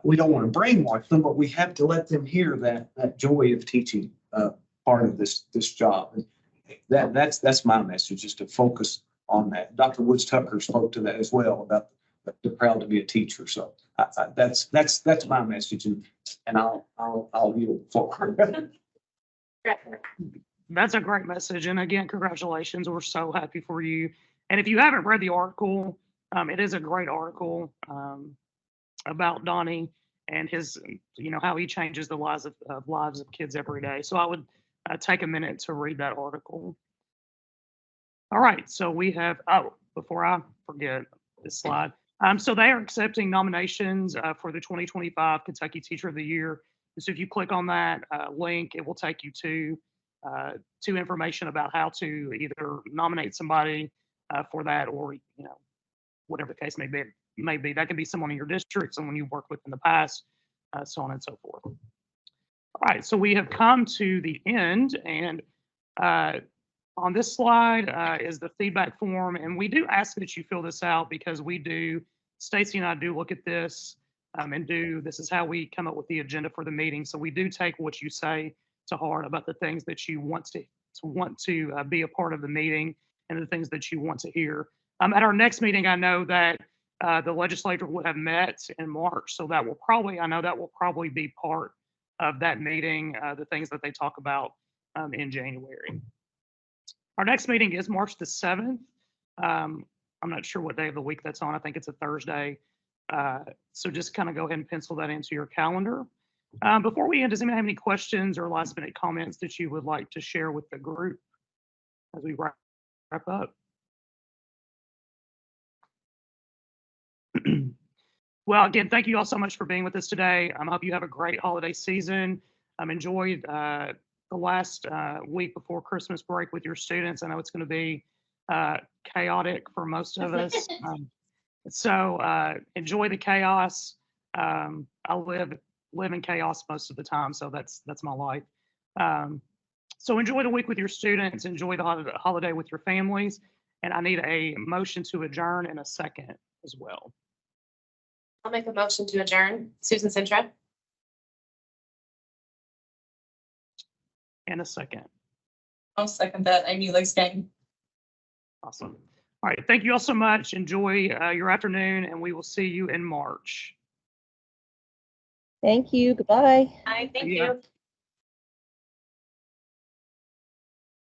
we don't want to brainwash them, but we have to let them hear that joy of teaching part of this job. And that's my message, is to focus on that. Dr. Woods Tucker spoke to that as well, about the proud to be a teacher. So that's my message, and I'll yield forward. That's a great message. And again, congratulations. We're so happy for you. And if you haven't read the article, it is a great article about Donnie and his, how he changes the lives of kids every day. So I would take a minute to read that article. All right. So we have, before I forget this slide. So they are accepting nominations for the 2025 Kentucky Teacher of the Year. So if you click on that link, it will take you to information about how to either nominate somebody for that, or whatever the case may be. That can be someone in your district, someone you've worked with in the past, so on and so forth. All right, so we have come to the end, and on this slide is the feedback form, and we do ask that you fill this out because Stacy and I do look at this this is how we come up with the agenda for the meeting. So we do take what you say to heart about the things that you want to be a part of the meeting and the things that you want to hear. At our next meeting, I know that the legislature will have met in March, so that will probably be part of that meeting, the things that they talk about in January. Our next meeting is March the 7th. I'm not sure what day of the week that's on. I think it's a Thursday. So just kind of go ahead and pencil that into your calendar. Before we end, does anyone have any questions or last minute comments that you would like to share with the group as we wrap up? Well, again, thank you all so much for being with us today. I hope you have a great holiday season. Enjoy the last week before Christmas break with your students. I know it's going to be chaotic for most of us. So enjoy the chaos. I live in chaos most of the time, so that's my life. So enjoy the week with your students, enjoy the holiday with your families, and I need a motion to adjourn in a second as well. I'll make a motion to adjourn. Susan Sintra. And a second. I'll second that. Amy Ligsgang. Awesome. All right. Thank you all so much. Enjoy your afternoon, and we will see you in March. Thank you. Goodbye. Hi, thank Yeah. you.